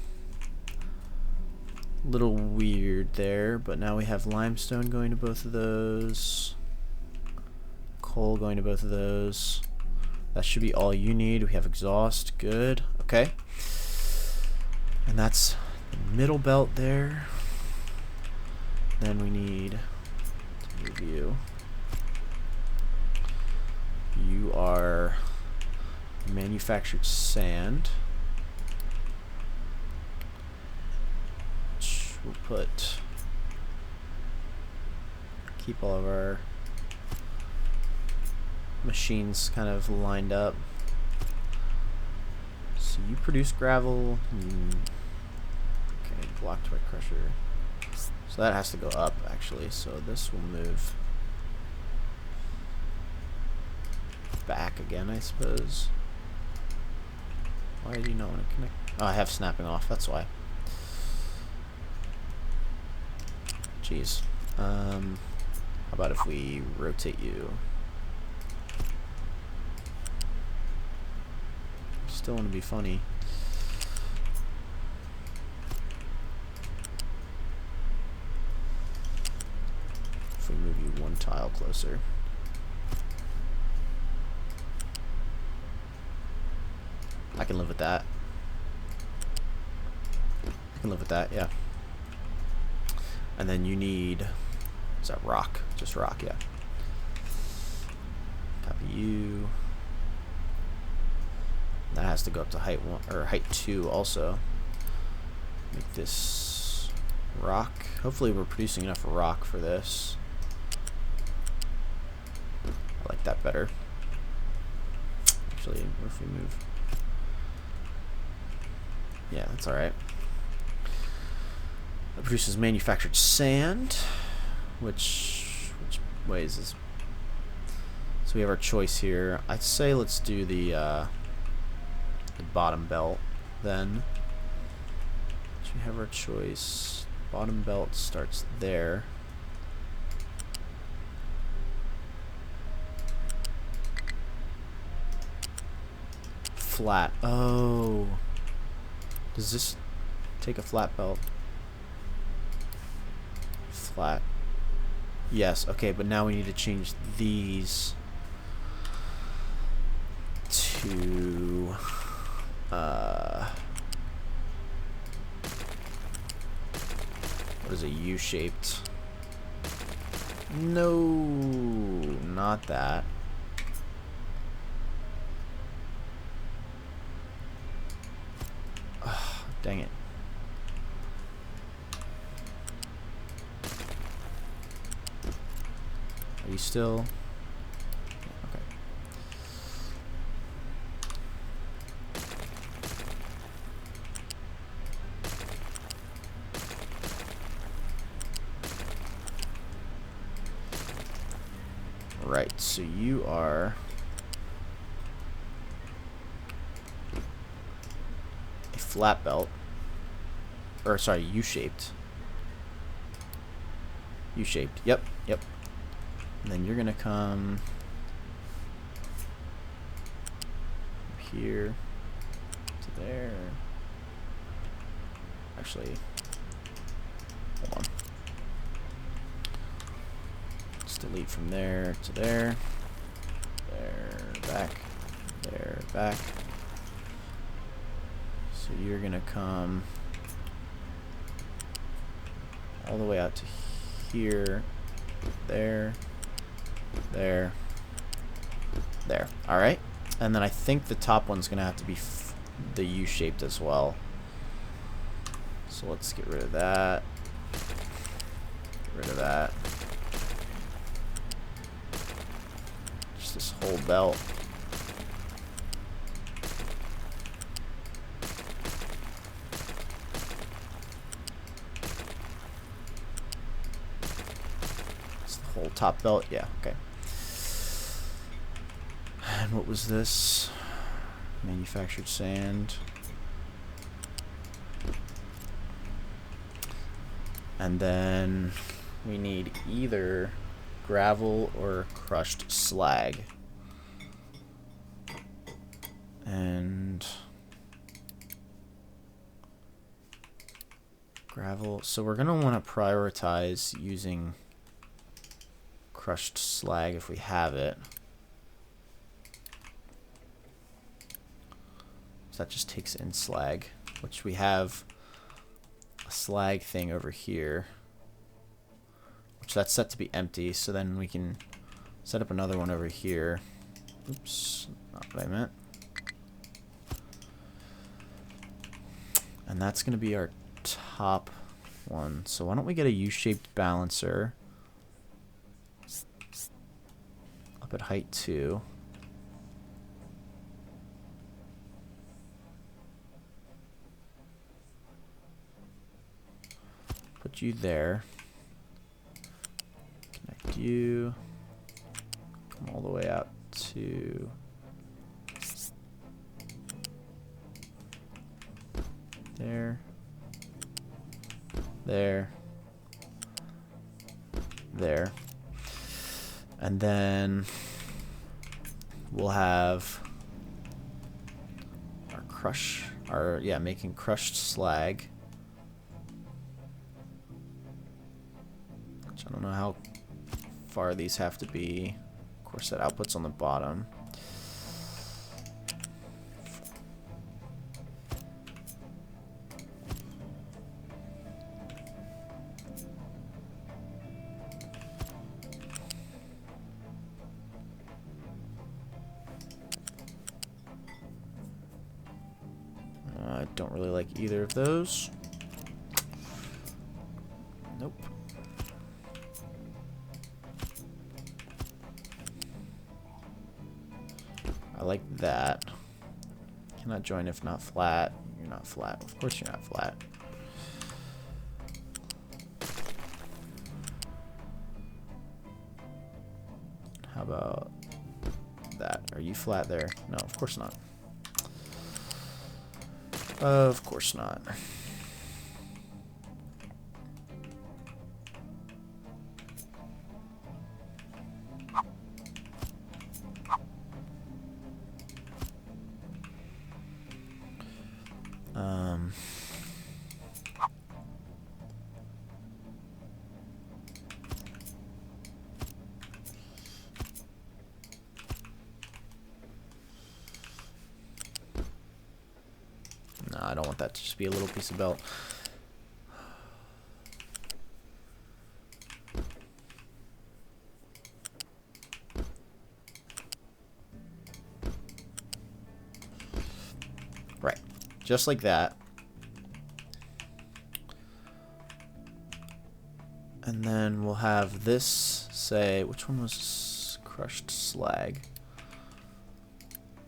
Little weird there, but now we have limestone going to both of those. Coal going to both of those. That should be all you need. We have exhaust. Good. Okay. And that's the middle belt there. Then we need to move you. You are manufactured sand. We'll keep all of our machines kind of lined up. So you produce gravel. Okay, blocked by crusher. So that has to go up actually. So this will move back again, I suppose. Why do you not want to connect? Oh, I have snapping off. That's why. Jeez. How about if we rotate you? Still want to be funny. If we move you one tile closer. I can live with that. I can live with that, yeah. And then you need, is that rock? Just rock, yeah. Copy you. That has to go up to height 1 or height 2 also. Make this rock. Hopefully we're producing enough rock for this. I like that better. Actually, what if we move? Yeah, that's alright. It produces manufactured sand, which way is this? So we have our choice here. I'd say let's do the bottom belt then. So we have our choice. Bottom belt starts there. Flat. Oh. Does this take a flat belt? Flat. Yes, okay, but now we need to change these to what is a U-shaped? No, not that. Oh, dang it. Are you still? Okay. Right, so you are a flat belt. Or sorry, U-shaped. U-shaped. Yep, yep. And then you're gonna come here to there. Actually, hold on. Let's delete from there to there. There, back. There, back. So you're gonna come all the way out to here, there, there, there. Alright. And then I think the top one's going to have to be the U-shaped as well. So let's get rid of that. Get rid of that. Just this whole belt. It's the whole top belt. Yeah, okay. And what was this? Manufactured sand. And then we need either gravel or crushed slag. And gravel. So we're going to want to prioritize using crushed slag if we have it. So that just takes in slag, which we have a slag thing over here, which that's set to be empty, so then we can set up another one over here. Oops, not what I meant. And that's going to be our top one. So why don't we get a U-shaped balancer up at height 2. Put you there. Connect you. Come all the way out to there. There. There. And then we'll have our making crushed slag. Which I don't know how far these have to be. Of course, that output's on the bottom. I don't really like either of those. Nope. I like that. Cannot join if not flat. You're not flat. Of course you're not flat. about that? Are you flat there? No, of course not. Of course not. No, I don't want that to just be a little piece of belt. Right, just like that. And then we'll have this say, which one was crushed slag?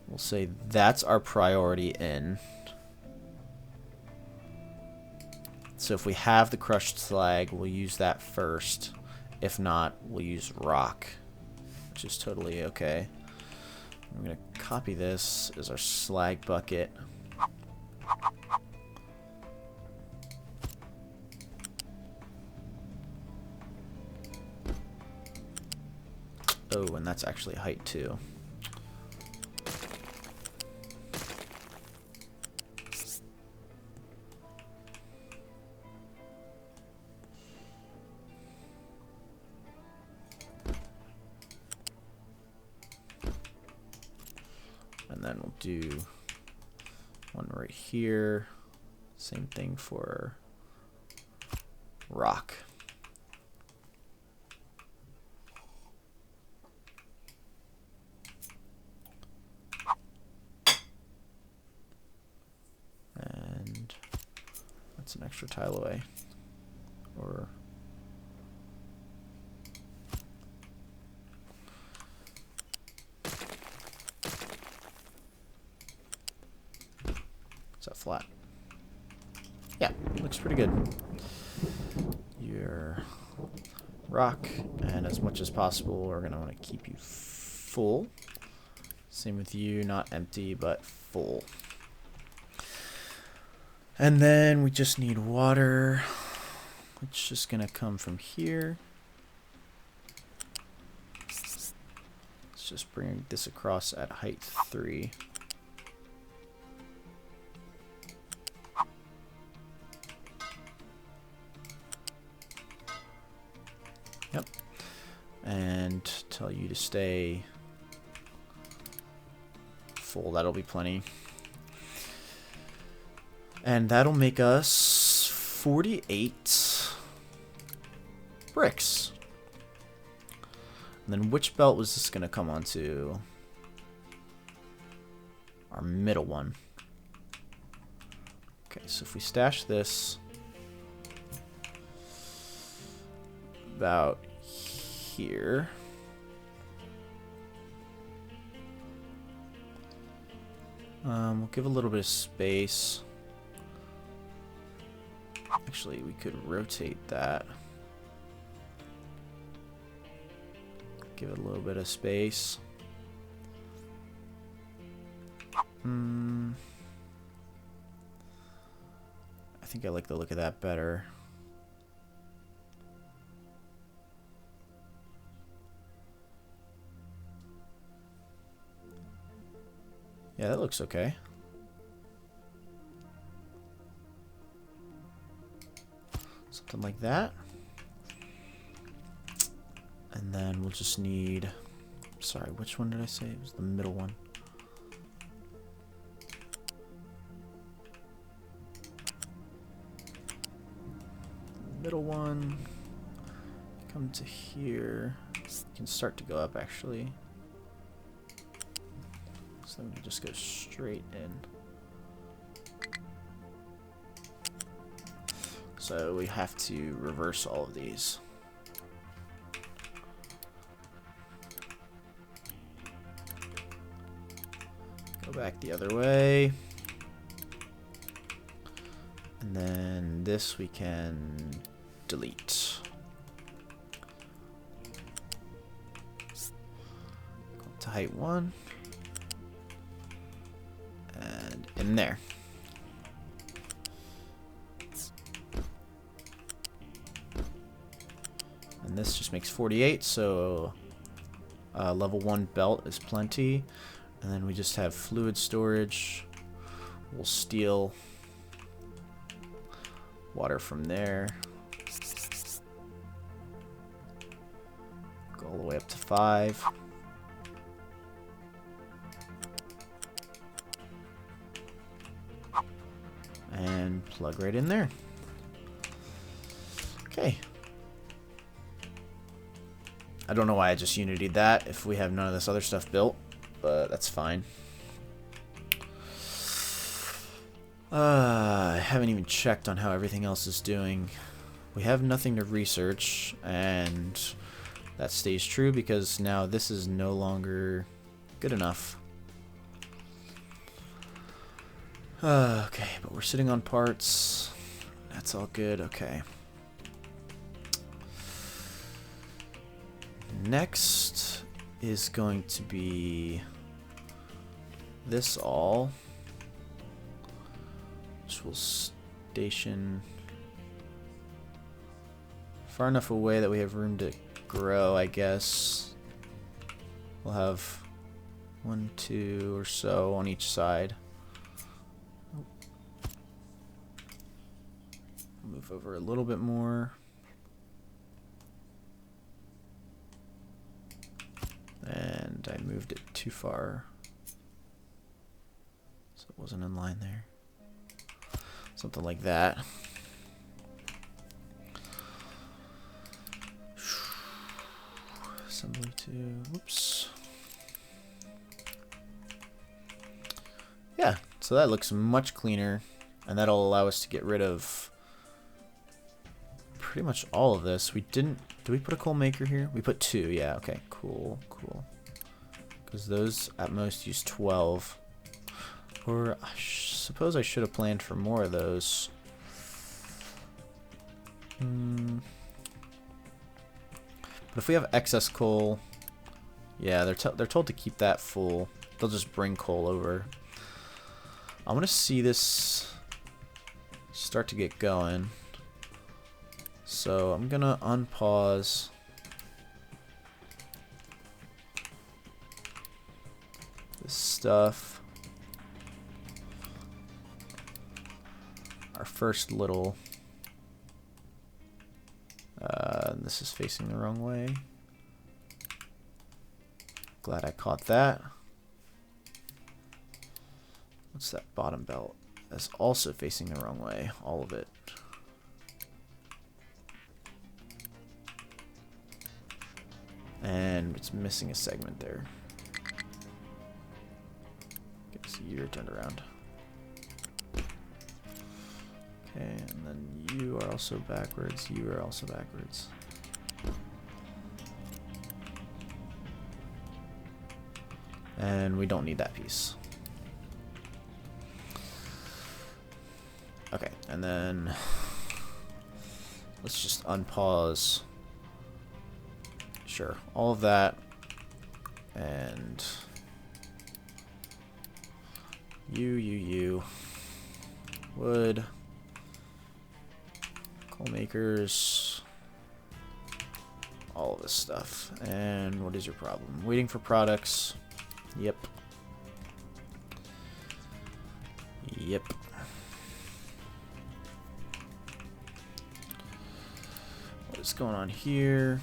We'll say that's our priority in. So if we have the crushed slag, we'll use that first. If not, we'll use rock, which is totally okay. I'm going to copy this as our slag bucket. Oh, and that's actually height too. And then we'll do one right here. Same thing for rock. And that's an extra tile away. Or is that flat? Yeah, looks pretty good. Your rock, and as much as possible, we're going to want to keep you full. Same with you, not empty, but full. And then we just need water, which is just going to come from here. Let's just bring this across at height 3. Yep. And tell you to stay full. That'll be plenty. And that'll make us 48 bricks. And then which belt was this going to come onto? Our middle one. Okay, so if we stash this about here. We'll give a little bit of space. Actually, we could rotate that. Give it a little bit of space. I think I like the look of that better. Yeah, that looks okay. Something like that. And then we'll just need... Sorry, which one did I say? It was the middle one. Middle one. Come to here. You can start to go up, actually. So then we just go straight in. So we have to reverse all of these. Go back the other way. And then this we can delete. height 1. And in there. And this just makes 48, so level 1 belt is plenty. And then we just have fluid storage. We'll steal water from there. Go all the way up to 5. And plug right in there. Okay. I don't know why I just unitied that if we have none of this other stuff built, but that's fine. I haven't even checked on how everything else is doing. We have nothing to research, and that stays true because now this is no longer good enough. Okay, but we're sitting on parts. That's all good. Okay. Next is going to be this all, which will station far enough away that we have room to grow, I guess. We'll have 1, 2 or so on each side. Move over a little bit more. And I moved it too far, so it wasn't in line there. Something like that. Assembly to, whoops. Yeah, so that looks much cleaner, and that'll allow us to get rid of pretty much all of this. We didn't, did we put a coal maker here? We put 2, yeah, okay, cool, cool. Because those at most use 12. Or I suppose I should have planned for more of those. But if we have excess coal, yeah, they're told to keep that full. They'll just bring coal over. I want to see this start to get going. So I'm gonna unpause. This stuff. Our first little. This is facing the wrong way. Glad I caught that. What's that bottom belt? That's also facing the wrong way. All of it. And it's missing a segment there. Okay, so you're turned around. Okay, and then you are also backwards. You are also backwards. And we don't need that piece. Okay, and then let's just unpause. Sure, all of that, and you, wood, coal makers, all of this stuff. And what is your problem? Waiting for products. Yep. Yep. What is going on here?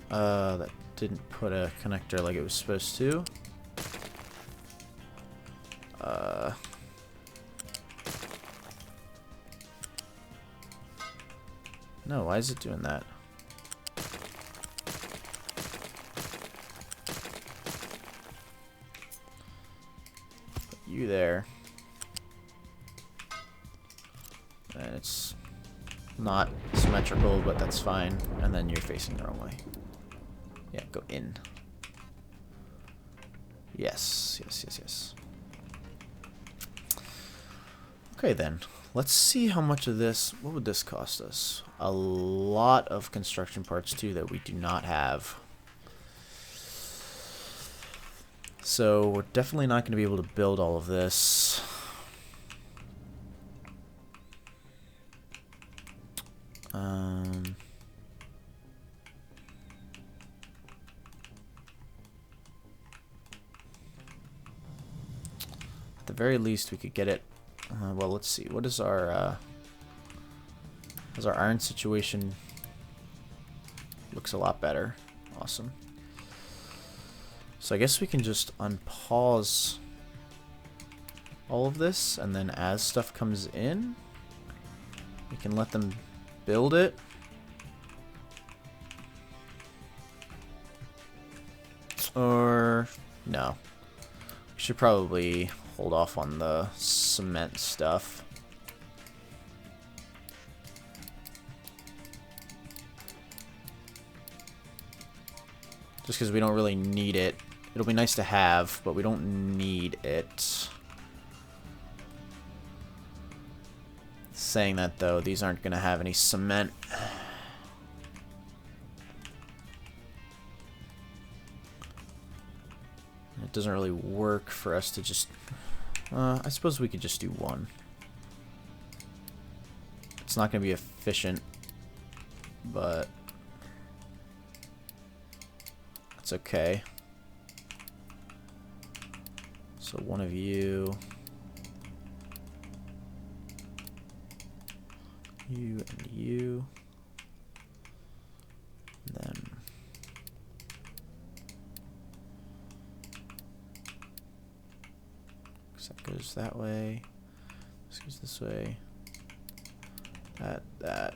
That didn't put a connector like it was supposed to. No, why is it doing that? Put you there. And it's not symmetrical, but that's fine. And then you're facing the wrong way. Yeah, go in. Yes, yes, yes, yes. Okay then, let's see how much of this, what would this cost us? A lot of construction parts too that we do not have. So we're definitely not going to be able to build all of this. At the very least, we could get it. Well, let's see. What is our iron situation? Looks a lot better. Awesome. So I guess we can just unpause all of this, and then as stuff comes in, we can let them build it. Or no. We should probably hold off on the cement stuff. Just because we don't really need it. It'll be nice to have, but we don't need it. Saying that, though, these aren't going to have any cement. It doesn't really work for us to just... I suppose we could just do one. It's not going to be efficient, but... it's okay. So one of you... you and you. And then... that goes that way. This goes this way. That.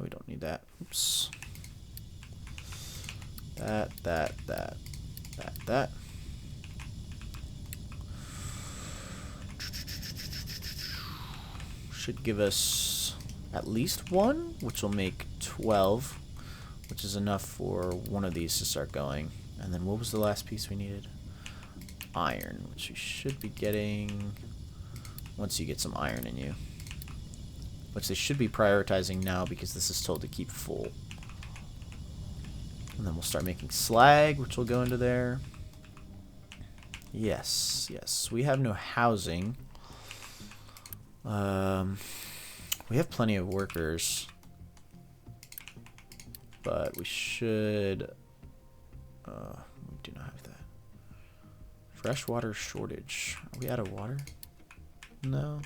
We don't need that. Oops. That. Should give us at least one, which will make 12, which is enough for one of these to start going. And then what was the last piece we needed? Iron, which we should be getting once you get some iron in you. Which they should be prioritizing now because this is told to keep full. And then we'll start making slag, which will go into there. Yes. We have no housing. We have plenty of workers. But we should... we do not have that. Freshwater shortage. Are we out of water? No.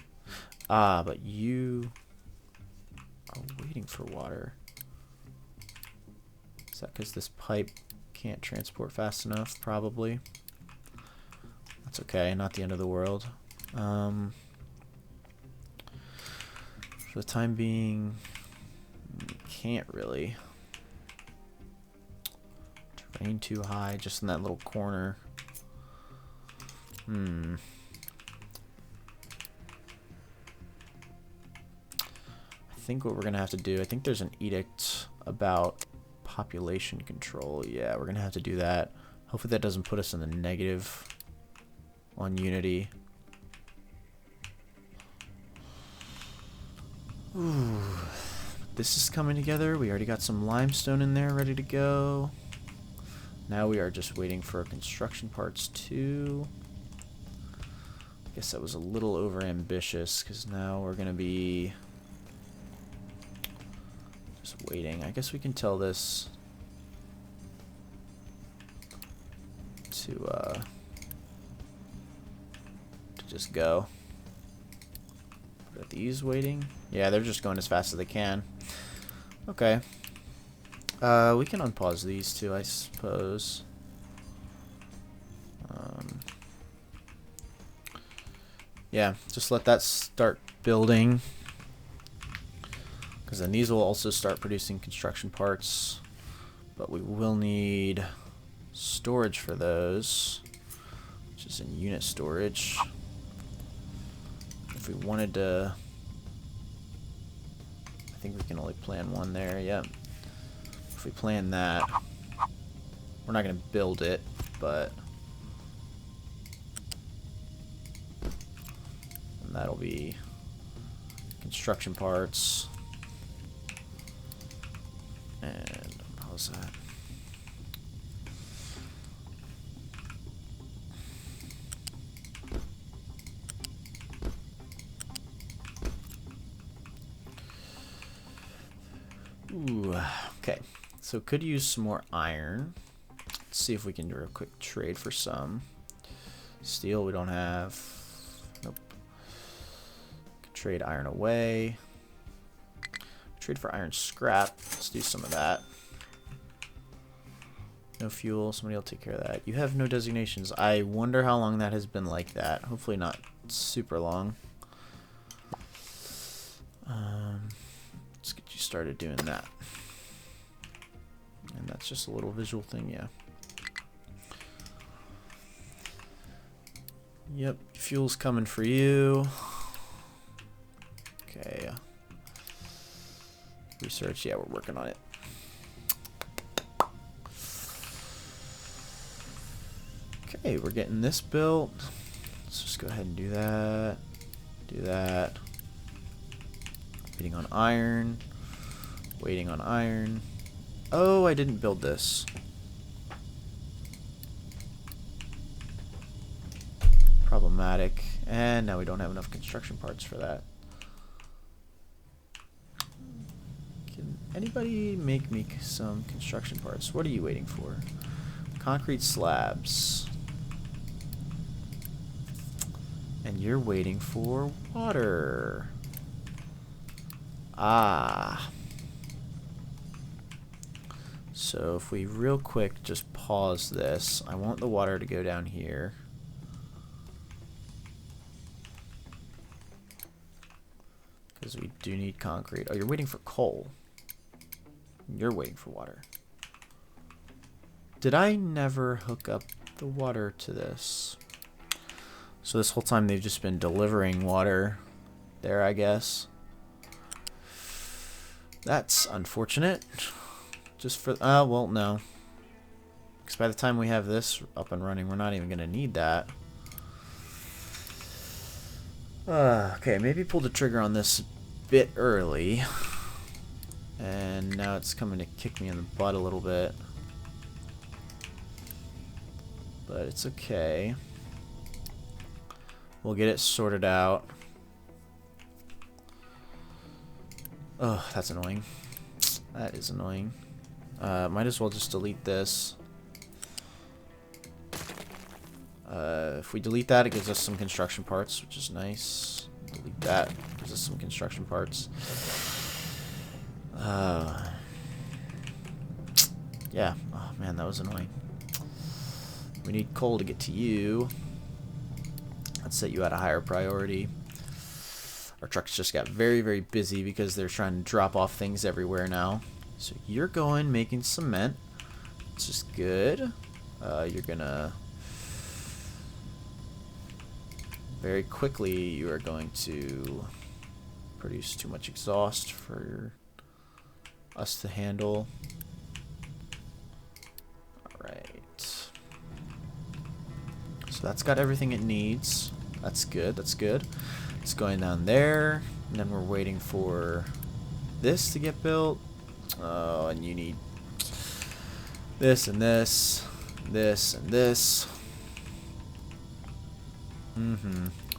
But you... are waiting for water. Is that because this pipe can't transport fast enough? Probably. That's okay, not the end of the world. For the time being, can't really. Terrain too high, just in that little corner. I think what we're gonna have to do, I think there's an edict about population control. Yeah, we're gonna have to do that. Hopefully that doesn't put us in the negative on Unity. Ooh, this is coming together. We already got some limestone in there ready to go. Now we are just waiting for construction parts too. I guess that was a little over ambitious because now we're gonna be just waiting. I guess we can tell this to just go. Are these waiting? Yeah, they're just going as fast as they can. Okay. We can unpause these two, I suppose. Yeah, just let that start building. Because then these will also start producing construction parts. But we will need storage for those, which is in unit storage. If we wanted to... I think we can only plan one there, yeah. If we plan that, we're not going to build it, but... and that'll be construction parts. And how's that? Ooh, okay. So could use some more iron. Let's see if we can do a quick trade for some. Steel we don't have. Nope. Trade iron away. Trade for iron scrap. Let's do some of that. No fuel. Somebody will take care of that. You have no designations. I wonder how long that has been like that. Hopefully not super long. Let's get you started doing that. And that's just a little visual thing, yeah. Yep, fuel's coming for you. Okay. Research, yeah, we're working on it. Okay, we're getting this built. Let's just go ahead and do that. Do that. Waiting on iron. Waiting on iron. Oh, I didn't build this. Problematic. And now we don't have enough construction parts for that. Can anybody make me some construction parts? What are you waiting for? Concrete slabs. And you're waiting for water. Ah. So if we real quick just pause this, I want the water to go down here. Because we do need concrete. Oh, you're waiting for coal. You're waiting for water. Did I never hook up the water to this? So this whole time they've just been delivering water there, I guess. That's unfortunate. Just for, well, no. Because by the time we have this up and running, we're not even going to need that. Okay, maybe pull the trigger on this a bit early. And now it's coming to kick me in the butt a little bit. But it's okay. We'll get it sorted out. Oh, that's annoying. That is annoying. Might as well just delete this. If we delete that, it gives us some construction parts, which is nice. Delete that, gives us some construction parts. Yeah. Oh man, that was annoying. We need coal to get to you. Let's set you at a higher priority. Our trucks just got very, very busy because they're trying to drop off things everywhere now. So you're going making cement, which is good. You're gonna very quickly. You are going to produce too much exhaust for us to handle. All right. So that's got everything it needs. That's good. That's good. It's going down there, and then we're waiting for this to get built. Oh, and you need this and this, this and this.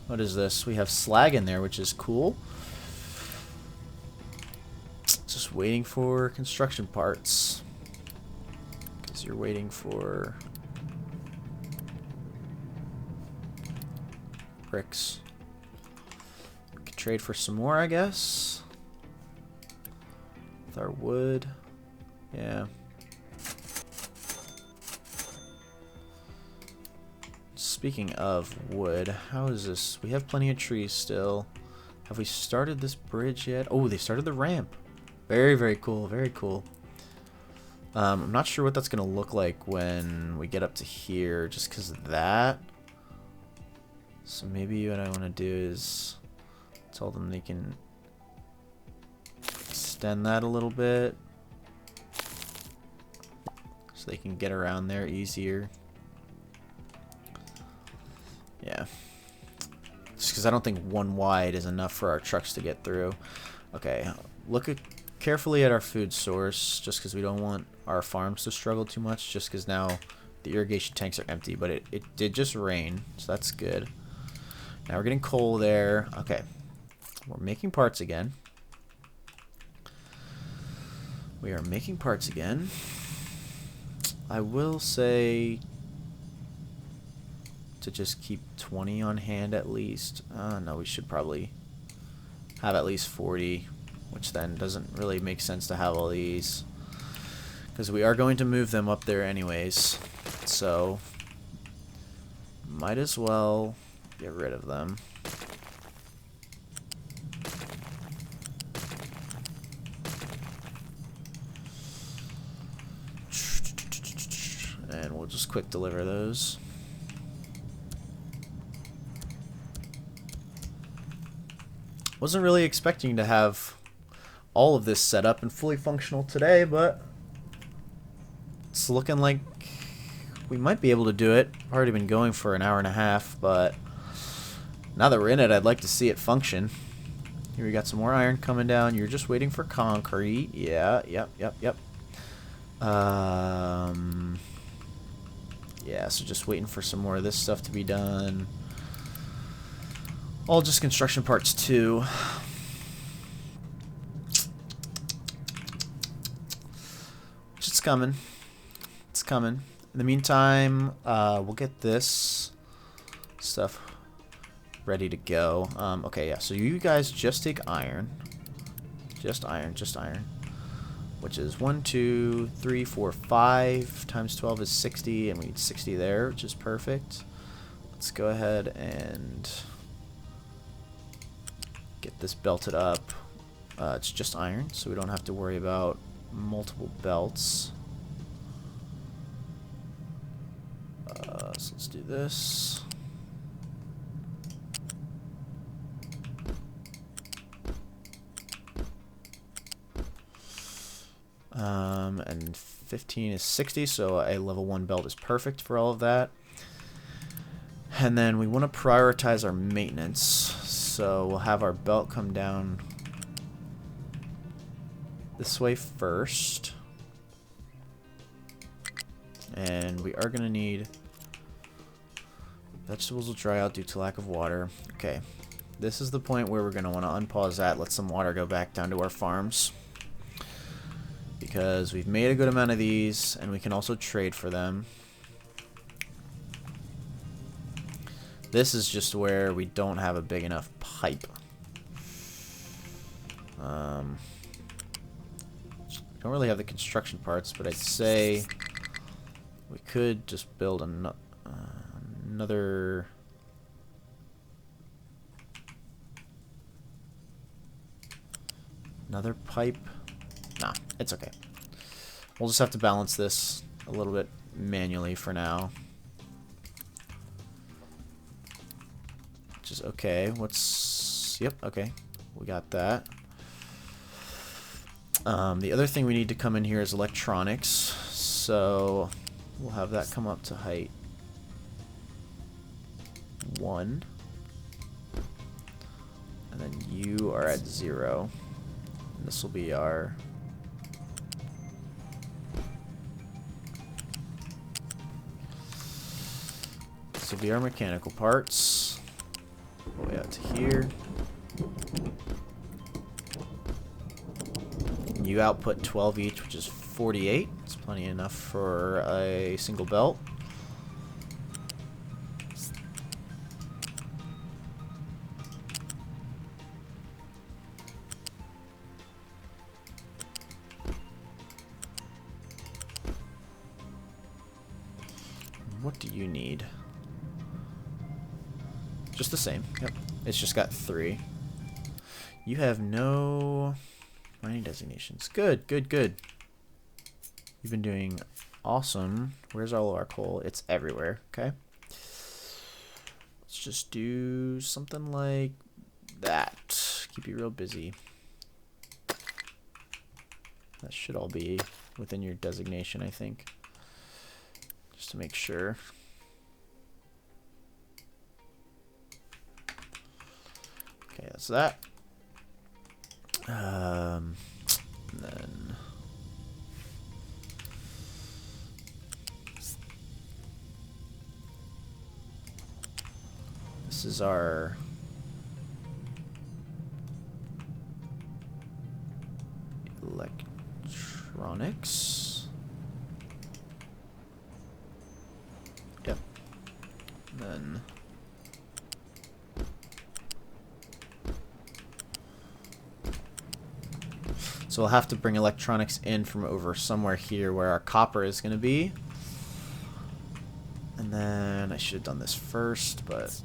What is this? We have slag in there, which is cool. Just waiting for construction parts. Because you're waiting for bricks. We could trade for some more, I guess. With our wood. Yeah. Speaking of wood, how is this? We have plenty of trees still. Have we started this bridge yet? Oh, they started the ramp. Very, very cool. Very cool. I'm not sure what that's going to look like when we get up to here, just because of that. So maybe what I want to do is tell them they can extend that a little bit so they can get around there easier. Yeah. Just because I don't think one wide is enough for our trucks to get through. Okay, look at carefully at our food source, just because we don't want our farms to struggle too much, just because now the irrigation tanks are empty, but it did just rain, so that's good. Now we're getting coal there. Okay. We're making parts again. We are making parts again. I will say to just keep 20 on hand at least. No, we should probably have at least 40, which then doesn't really make sense to have all these, because we are going to move them up there anyways, so might as well get rid of them. And we'll just quick deliver those. Wasn't really expecting to have all of this set up and fully functional today, but it's looking like we might be able to do it. Already been going for an hour and a half, but now that we're in it, I'd like to see it function. Here we got some more iron coming down. You're just waiting for concrete. Yeah, yep. Yeah, so just waiting for some more of this stuff to be done. All just construction parts too. It's coming. It's coming. In the meantime, we'll get this stuff ready to go. Okay, yeah, so you guys just take iron. Just iron. Which is 1, 2, 3, 4, 5 times 12 is 60, and we need 60 there, which is perfect. Let's go ahead and get this belted up. It's just iron, so we don't have to worry about multiple belts. So let's do this. And 15 is 60, so a level 1 belt is perfect for all of that. And then we want to prioritize our maintenance, so we'll have our belt come down this way first. And we are going to need... Vegetables will dry out due to lack of water. Okay, this is the point where we're going to want to unpause that, let some water go back down to our farms. Because we've made a good amount of these, and we can also trade for them. This is just where we don't have a big enough pipe. Don't really have the construction parts, but I'd say we could just build another... Another pipe. Nah, it's okay. We'll just have to balance this a little bit manually for now. Which is okay. Yep, okay. We got that. The other thing we need to come in here is electronics. So we'll have that come up to height 1. And then you are at 0. And this will be our... This will be our mechanical parts. All the way out to here. You output 12 each, which is 48. It's plenty enough for a single belt. What do you need? Just the same. Yep. It's just got 3. You have no mining designations. Good, good, good. You've been doing awesome. Where's all our coal? It's everywhere. Okay. Let's just do something like that. Keep you real busy. That should all be within your designation, I think. Just to make sure. Okay, that's that. This is our electronics. Yep. Then so we'll have to bring electronics in from over somewhere here where our copper is going to be. And then I should have done this first, but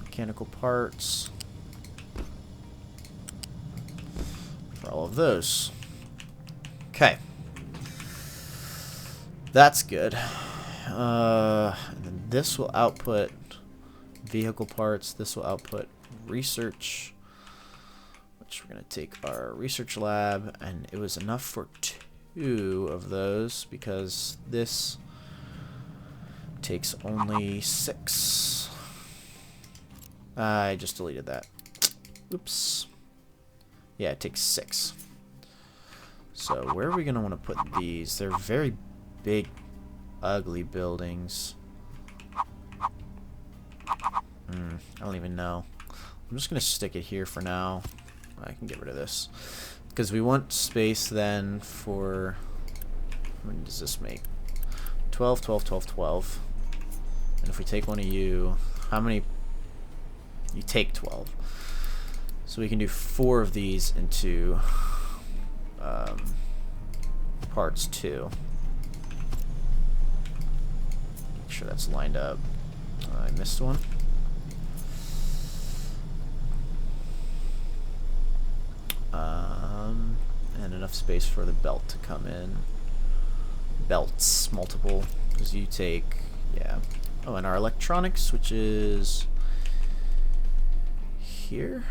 mechanical parts for all of those. Okay, that's good. And then this will output vehicle parts. This will output research, which we're going to take our research lab, and it was enough for 2 of those because this takes only 6. I just deleted that. Oops. Yeah, it takes 6. So where are we going to want to put these? They're very big, ugly buildings. I don't even know. I'm just going to stick it here for now. I can get rid of this. Because we want space then for... How many does this make? 12, 12, 12, 12. And if we take one of you, how many... You take 12. So we can do 4 of these into parts 2. Make sure that's lined up. I missed one. And enough space for the belt to come in. Belts, multiple, because you take, yeah. Oh, and our electronics, which is here.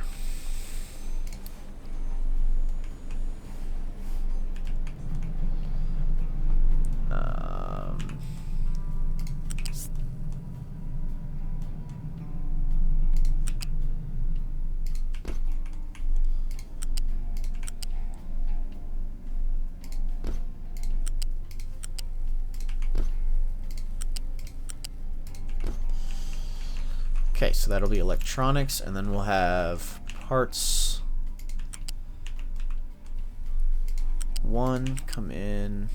Okay, so that'll be electronics, and then we'll have parts 1 come in.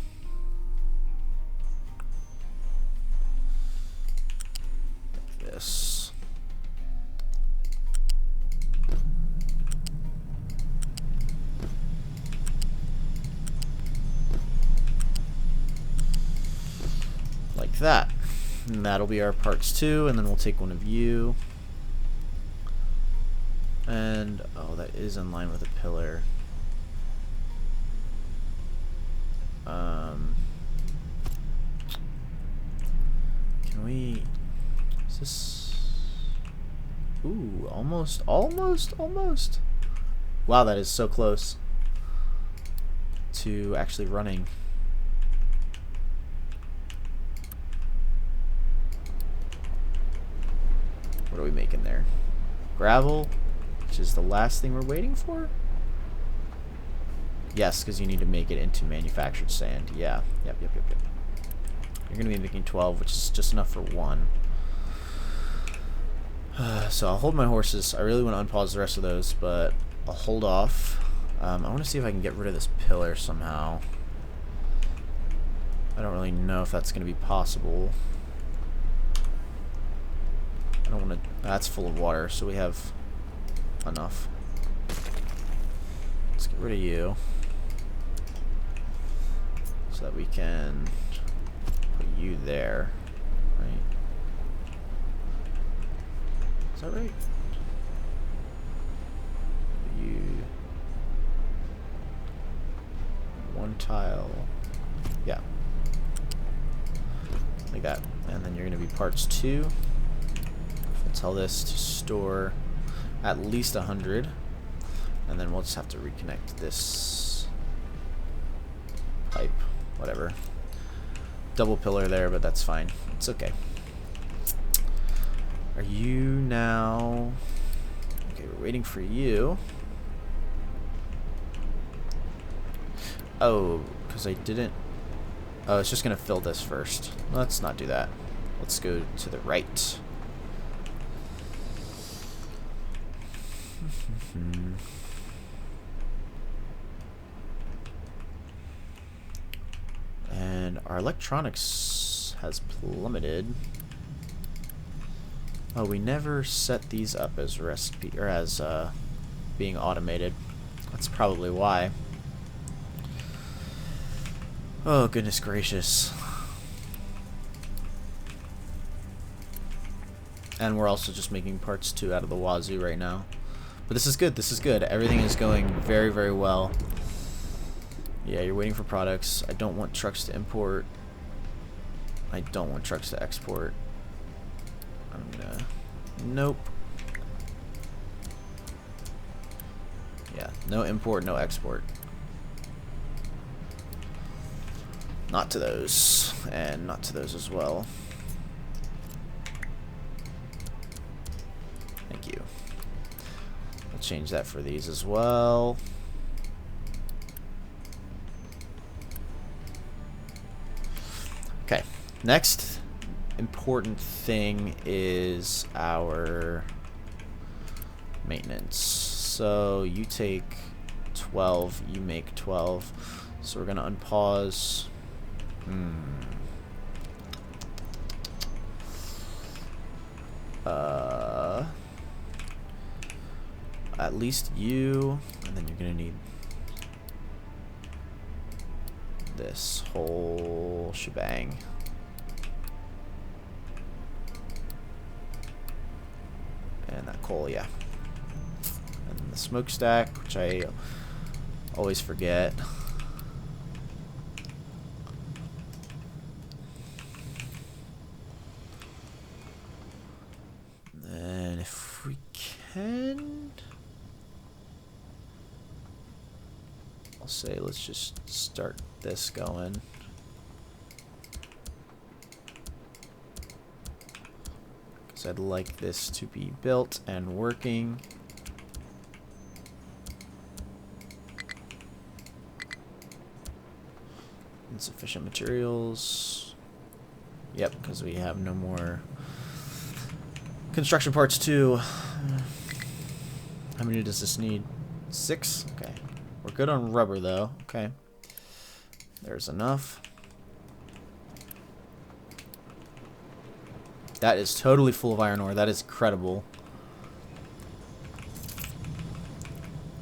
Like this. Like that. And that'll be our parts 2, and then we'll take one of you. And, oh, that is in line with a pillar. Can we... Is this... Ooh, almost. Wow, that is so close to actually running. What are we making there? Gravel, which is the last thing we're waiting for? Yes, because you need to make it into manufactured sand. Yeah. Yep. You're going to be making 12, which is just enough for 1. So I'll hold my horses. I really want to unpause the rest of those, but I'll hold off. I want to see if I can get rid of this pillar somehow. I don't really know if that's going to be possible. I don't want to... That's full of water, so we have enough. Let's get rid of you. So that we can put you there. Right? Is that right? You... One tile. Yeah. Like that. And then you're going to be parts 2. Tell this to store at least 100, and then we'll just have to reconnect this pipe, whatever. Double pillar there, but that's fine. It's okay. Are you now... Okay, we're waiting for you. Oh, because I didn't... Oh, it's just going to fill this first. Let's not do that. Let's go to the right. And our electronics has plummeted. Oh, we never set these up as recipe or as being automated. That's probably why. Oh, goodness gracious. And we're also just making parts 2 out of the wazoo right now. But this is good. This is good. Everything is going very, very well. Yeah, you're waiting for products. I don't want trucks to import. I don't want trucks to export. I'm gonna... Nope. Yeah, no import, no export. Not to those. And not to those as well. Thank you. I'll change that for these as well. Okay, next important thing is our maintenance. So you take 12, you make 12. So we're gonna unpause. At least you, and then you're gonna need this whole shebang. And that coal, yeah. And the smokestack, which I always forget. And if we can, I'll say let's just start this going. Because I'd like this to be built and working. Insufficient materials. Yep, because we have no more construction parts 2. How many does this need? 6? Okay. We're good on rubber though. Okay. There's enough. That is totally full of iron ore. That is incredible.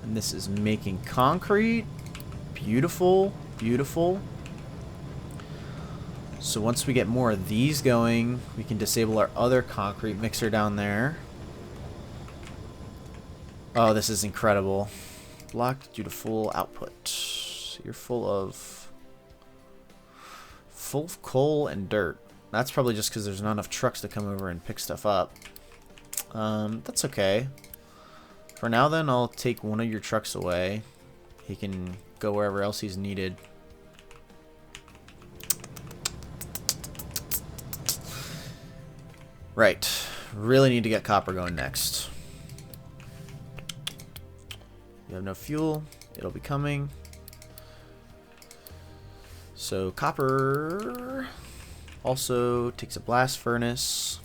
And this is making concrete. Beautiful. Beautiful. So once we get more of these going, we can disable our other concrete mixer down there. Oh, this is incredible. Blocked due to full output. You're full of coal and dirt. That's probably just because there's not enough trucks to come over and pick stuff up. That's okay. For now then, I'll take one of your trucks away. He can go wherever else he's needed. Right. Really need to get copper going next. You have no fuel. It'll be coming. So copper also takes a blast furnace.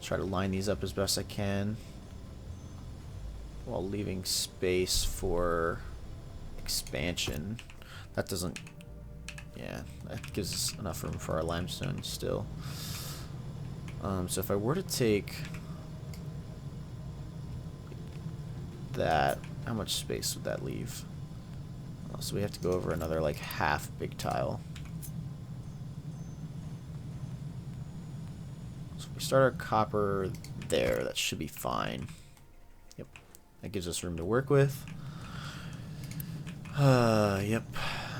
Try to line these up as best I can while leaving space for expansion. That doesn't... Yeah, that gives us enough room for our limestone still. So if I were to take that, how much space would that leave? So we have to go over another like half big tile. So if we start our copper there, that should be fine. Yep, that gives us room to work with. Yep,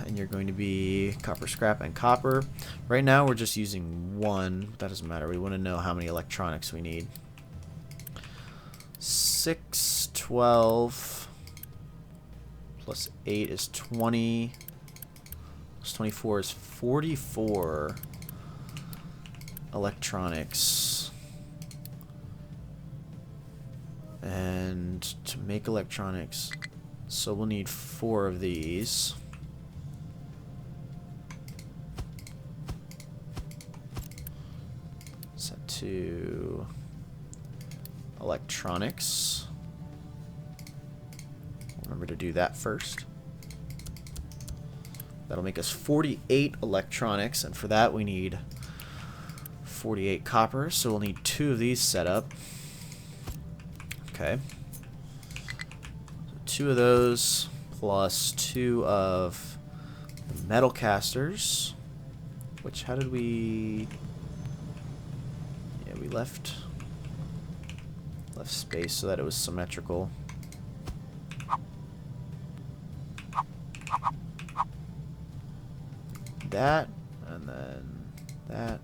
and you're going to be copper scrap and copper. Right now we're just using 1, but that doesn't matter. We want to know how many electronics we need. 6, 12, plus 8 is 20, plus 24 is 44 electronics. And to make electronics, so we'll need 4 of these. to electronics. Remember to do that first. That'll make us 48 electronics, and for that we need 48 copper, so we'll need 2 of these set up. Okay. So 2 of those plus 2 of the metal casters. Which, how did we... Yeah, we left space so that it was symmetrical. That, and then that.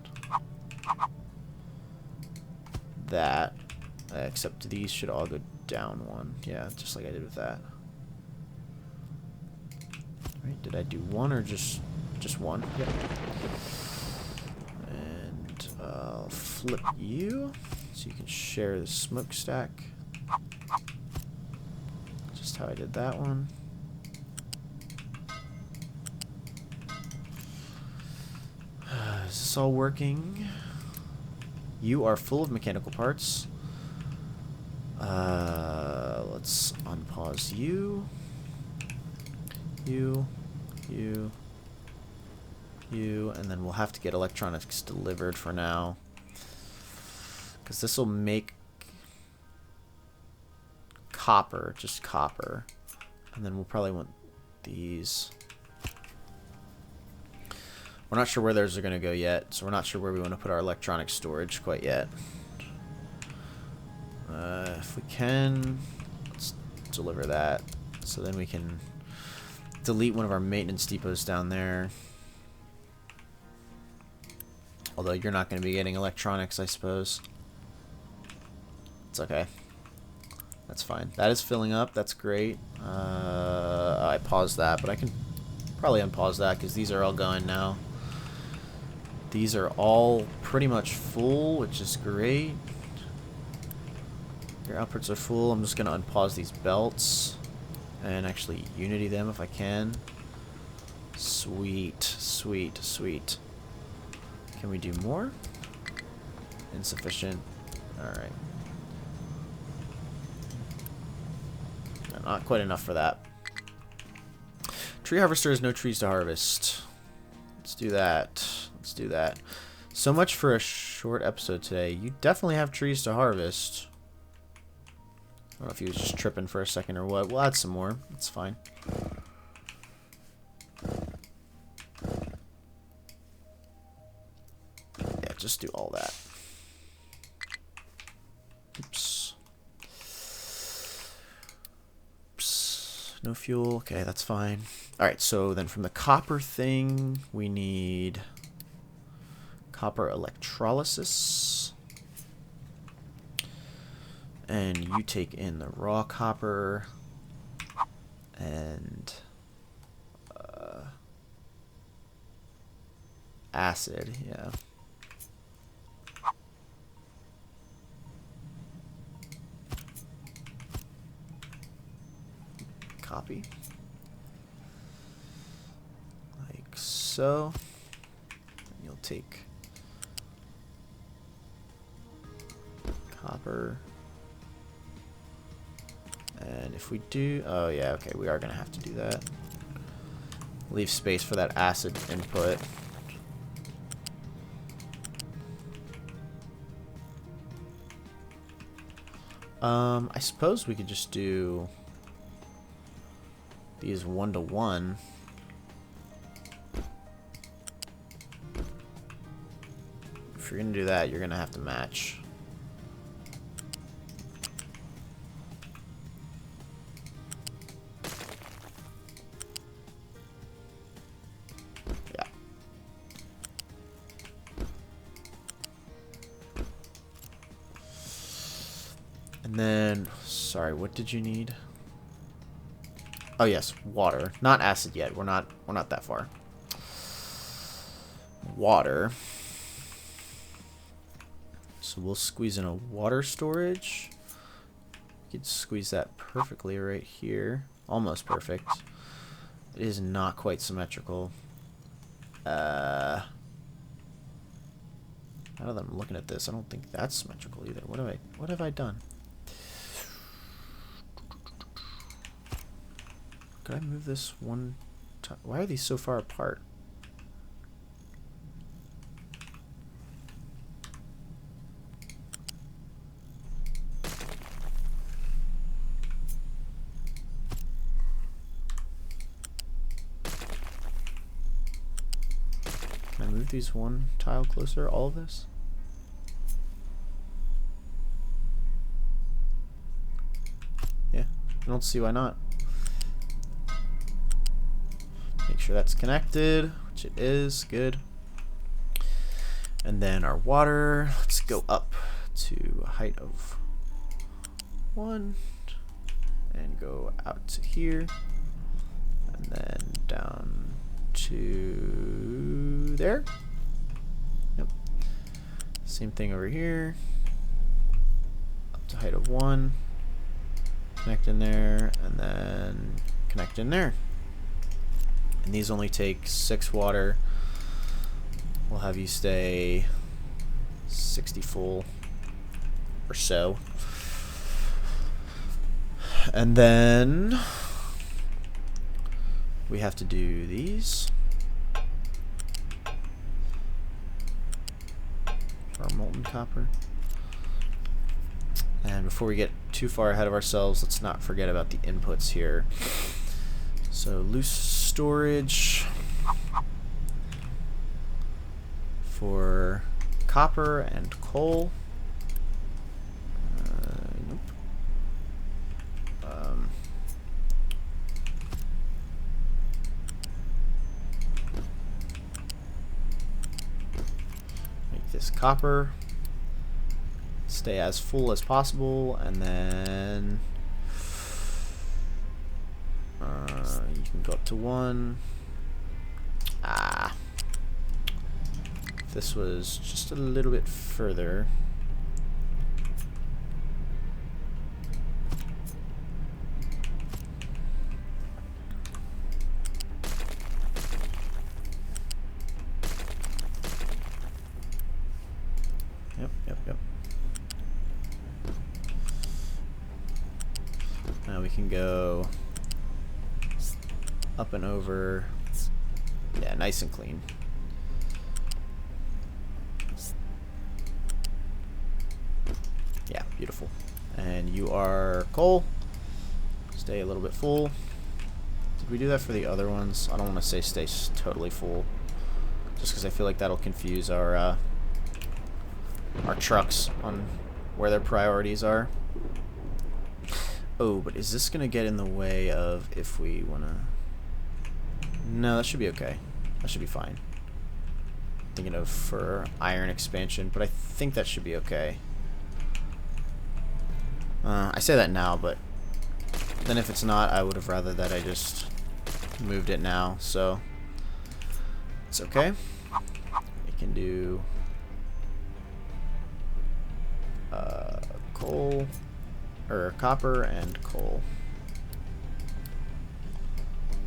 Except these should all go down 1. Yeah, just like I did with that. Right, did I do 1 or just 1? Yep. And I'll flip you so you can share the smokestack. Just how I did that one. Is this all working? You are full of mechanical parts. Let's unpause you. You, and then we'll have to get electronics delivered for now. Because this will make copper, just copper. And then we'll probably want these. We're not sure where those are going to go yet, so we're not sure where we want to put our electronic storage quite yet. If we can, let's deliver that. So then we can delete one of our maintenance depots down there. Although you're not going to be getting electronics, I suppose. It's okay. That's fine. That is filling up. That's great. I paused that, but I can probably unpause that because these are all going now. These are all pretty much full, which is great. Your outputs are full. I'm just going to unpause these belts and actually unity them if I can. Sweet, sweet, sweet. Can we do more? Insufficient. Alright. Not quite enough for that. Tree harvester has no trees to harvest. Let's do that. Let's do that. So much for a short episode today. You definitely have trees to harvest. I don't know if he was just tripping for a second or what. We'll add some more. It's fine. Yeah, just do all that. Oops. Oops. No fuel. Okay, that's fine. Alright, so then from the copper thing, we need copper electrolysis. And you take in the raw copper and acid, yeah. Copy. Like so. And you'll take copper. And if we do, oh yeah, okay, we are going to have to do that. Leave space for that acid input. I suppose we could just do these 1-to-1. If you're going to do that, you're going to have to match. And then, sorry, what did you need? Oh yes, water. Not acid yet. We're not that far. Water. So we'll squeeze in a water storage. You could squeeze that perfectly right here. Almost perfect. It is not quite symmetrical. Now that I'm looking at this, I don't think that's symmetrical either. What have I done? Could I move this one time? Why are these so far apart? Can I move these one tile closer? All of this? Yeah, I don't see why not. Make sure that's connected, which it is. Good. And then our water, let's go up to a height of 1 and go out to here and then down to there. Yep. Same thing over here. Up to height of 1. Connect in there and then connect in there. And these only take 6 water. We'll have you stay 60 full or so. And then we have to do these for our molten copper. And before we get too far ahead of ourselves, let's not forget about the inputs here. So loose storage for copper and coal. Nope. Make this copper. Stay as full as possible, and then you can go up to 1. If this was just a little bit further. Yep. Now we can go up and over. Yeah, nice and clean. Yeah, beautiful. And you are coal. Stay a little bit full. Did we do that for the other ones? I don't want to say stay totally full, just because I feel like that'll confuse our trucks on where their priorities are. Oh, but is this gonna get in the way of if we wanna? No, that should be okay. That should be fine. Thinking of for iron expansion, but I think that should be okay. I say that now, but then if it's not, I would have rather that I just moved it now, so it's okay. We can do coal, or copper and coal.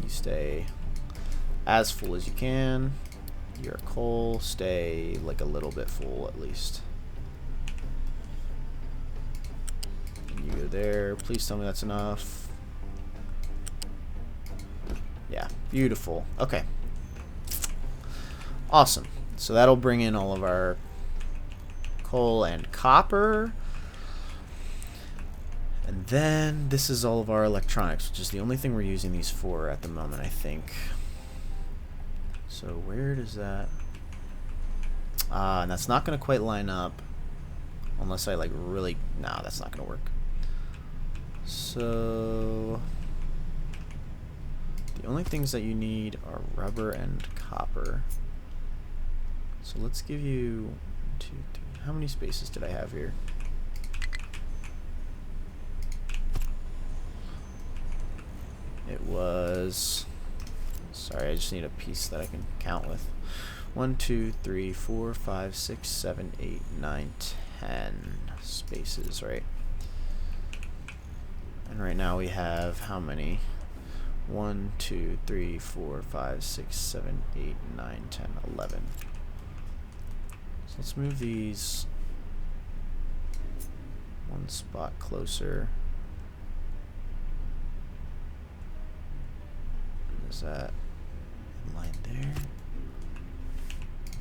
You stay as full as you can. Your coal, stay like a little bit full at least. And you go there. Please tell me that's enough. Yeah, beautiful. Okay. Awesome. So that'll bring in all of our coal and copper. And then this is all of our electronics, which is the only thing we're using these for at the moment, I think. So where does that... and that's not going to quite line up unless I like really... No, that's not going to work. So the only things that you need are rubber and copper. So let's give you 2, 3... How many spaces did I have here? It was... Sorry, I just need a piece that I can count with. 1, 2, 3, 4, 5, 6, 7, 8, 9, 10 spaces, right? And right now we have how many? 1, 2, 3, 4, 5, 6, 7, 8, 9, 10, 11. So let's move these one spot closer. Is that in line there?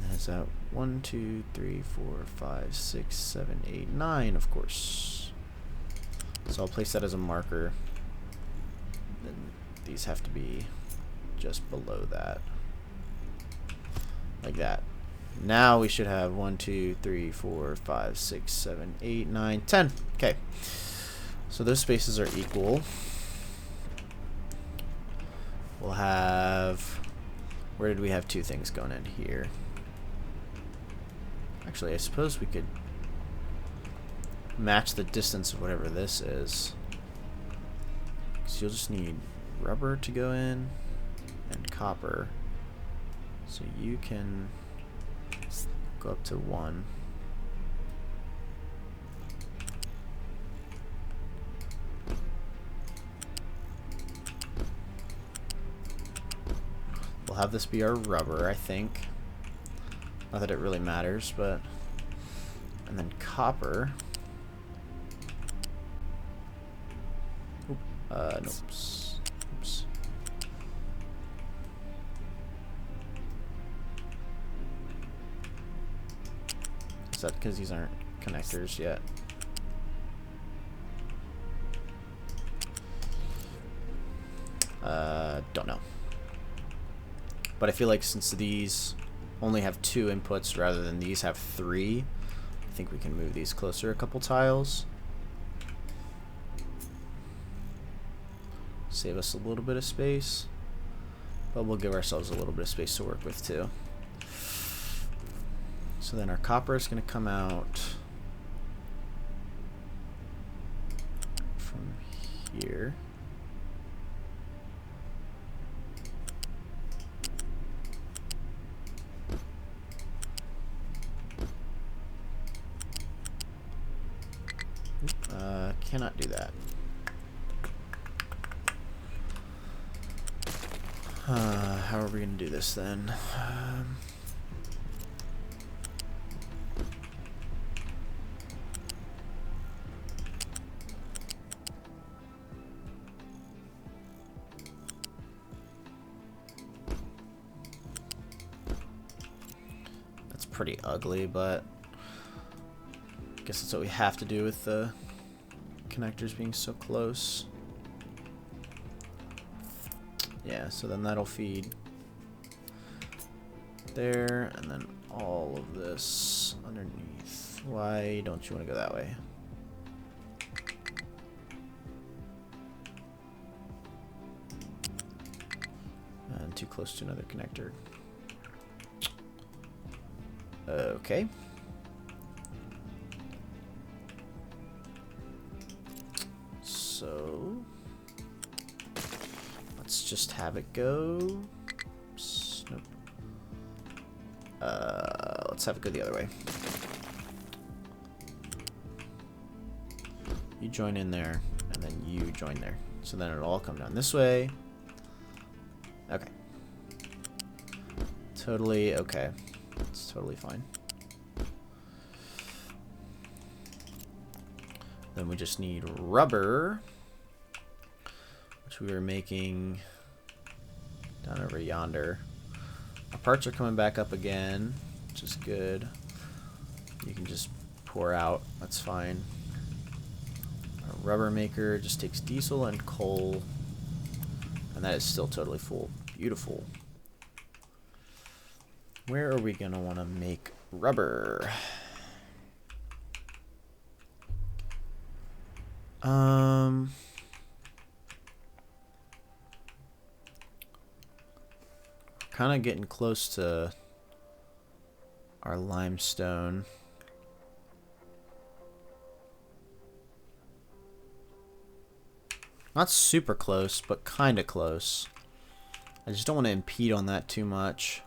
And is that 1, 2, 3, 4, 5, 6, 7, 8, 9, of course. So I'll place that as a marker. Then these have to be just below that. Like that. Now we should have 1, 2, 3, 4, 5, 6, 7, 8, 9, 10. Okay. So those spaces are equal. We'll have... Where did we have two things going in here? Actually, I suppose we could match the distance of whatever this is. So you'll just need rubber to go in and copper. So you can go up to 1. We'll have this be our rubber, I think. Not that it really matters, but... And then copper. Oop, nope. Oops. Is that because these aren't connectors yet? Don't know. But I feel like since these only have 2 inputs rather than these have 3, I think we can move these closer a couple tiles. Save us a little bit of space. But we'll give ourselves a little bit of space to work with too. So then our copper is going to come out from here. Cannot do that. How are we going to do this then? That's pretty ugly, but I guess that's what we have to do with the connectors being so close. Yeah, so then that'll feed there, and then all of this underneath. Why don't you want to go that way? And too close to another connector. Okay. So let's just have it go. Oops, nope. Let's have it go the other way. You join in there, and then you join there. So then it'll all come down this way. Okay. Totally okay. It's totally fine. Then we just need rubber, which we were making down over yonder. Our parts are coming back up again, which is good. You can just pour out, that's fine. Our rubber maker just takes diesel and coal, and that is still totally full. Beautiful. Where are we gonna want to make rubber? Kind of getting close to our limestone. Not super close, but kind of close. I just don't want to impede on that too much.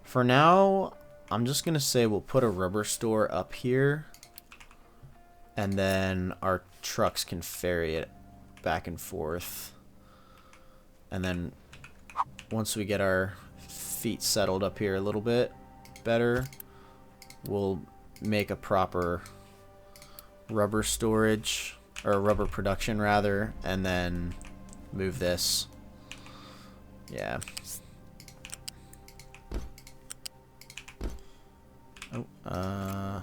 For now, I'm just going to say we'll put a rubber store up here. And then our trucks can ferry it back and forth. And then once we get our feet settled up here a little bit, better. We'll make a proper rubber storage, or rubber production rather, and then move this. Yeah. Oh,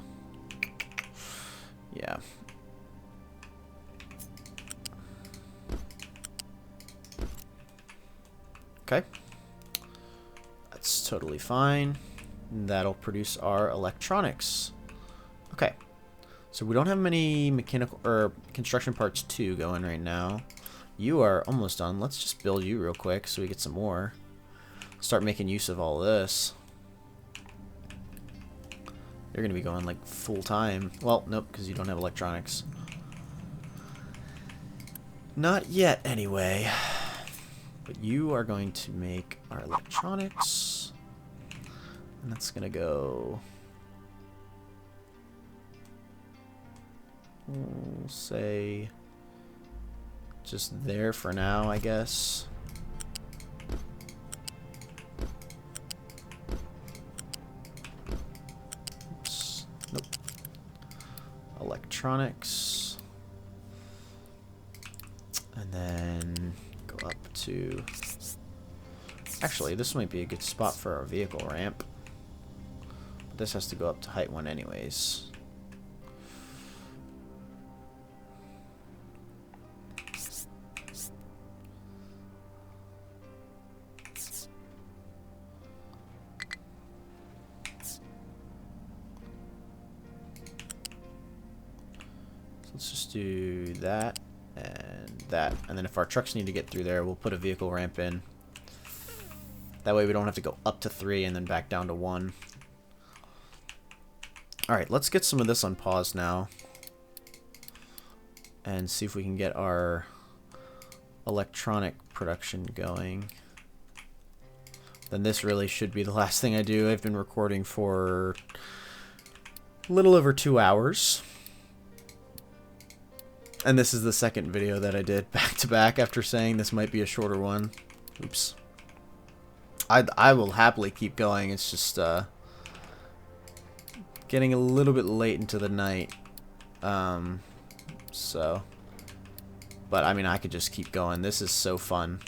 yeah. Okay. That's totally fine. That'll produce our electronics. Okay. So we don't have many mechanical or construction parts 2 going right now. You are almost done. Let's just build you real quick so we get some more. Start making use of all this. You're going to be going like full time. Well, nope, because you don't have electronics. Not yet, anyway. But you are going to make our electronics. And that's going to go... we'll say... just there for now, I guess. Oops. Nope. Electronics. And then go up to... actually, this might be a good spot for our vehicle ramp. But this has to go up to height 1 anyways. Let's just do that and that. And then if our trucks need to get through there, we'll put a vehicle ramp in. That way we don't have to go up to 3 and then back down to 1. Alright, let's get some of this on pause now. And see if we can get our electronic production going. Then this really should be the last thing I do. I've been recording for a little over 2 hours. And this is the second video that I did back to back after saying this might be a shorter one. Oops. I will happily keep going. It's just getting a little bit late into the night. So. But I mean, I could just keep going. This is so fun.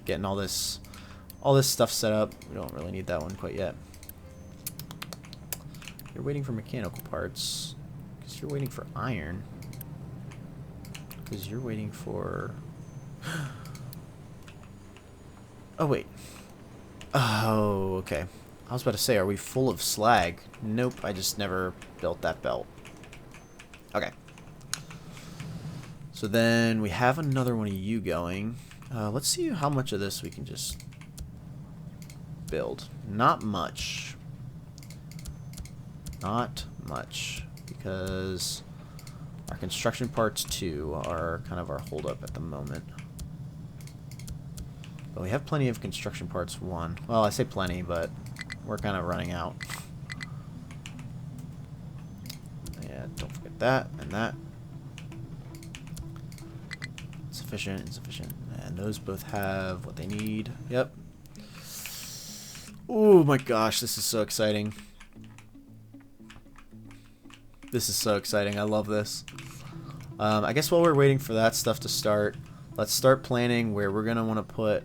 Getting all this stuff set up. We don't really need that one quite yet. You're waiting for mechanical parts. Because you're waiting for iron. Because you're waiting for... oh, wait. Oh, okay. I was about to say, are we full of slag? Nope, I just never built that belt. Okay. So then we have another one of you going. Let's see how much of this we can just build. Not much. Not much. Because... our construction parts 2 are kind of our holdup at the moment. But we have plenty of construction parts 1. Well, I say plenty, but we're kind of running out. Yeah, don't forget that and that. Sufficient, insufficient. And those both have what they need. Yep. Oh my gosh, this is so exciting. This is so exciting. I love this. I guess while we're waiting for that stuff to start, let's start planning where we're going to want to put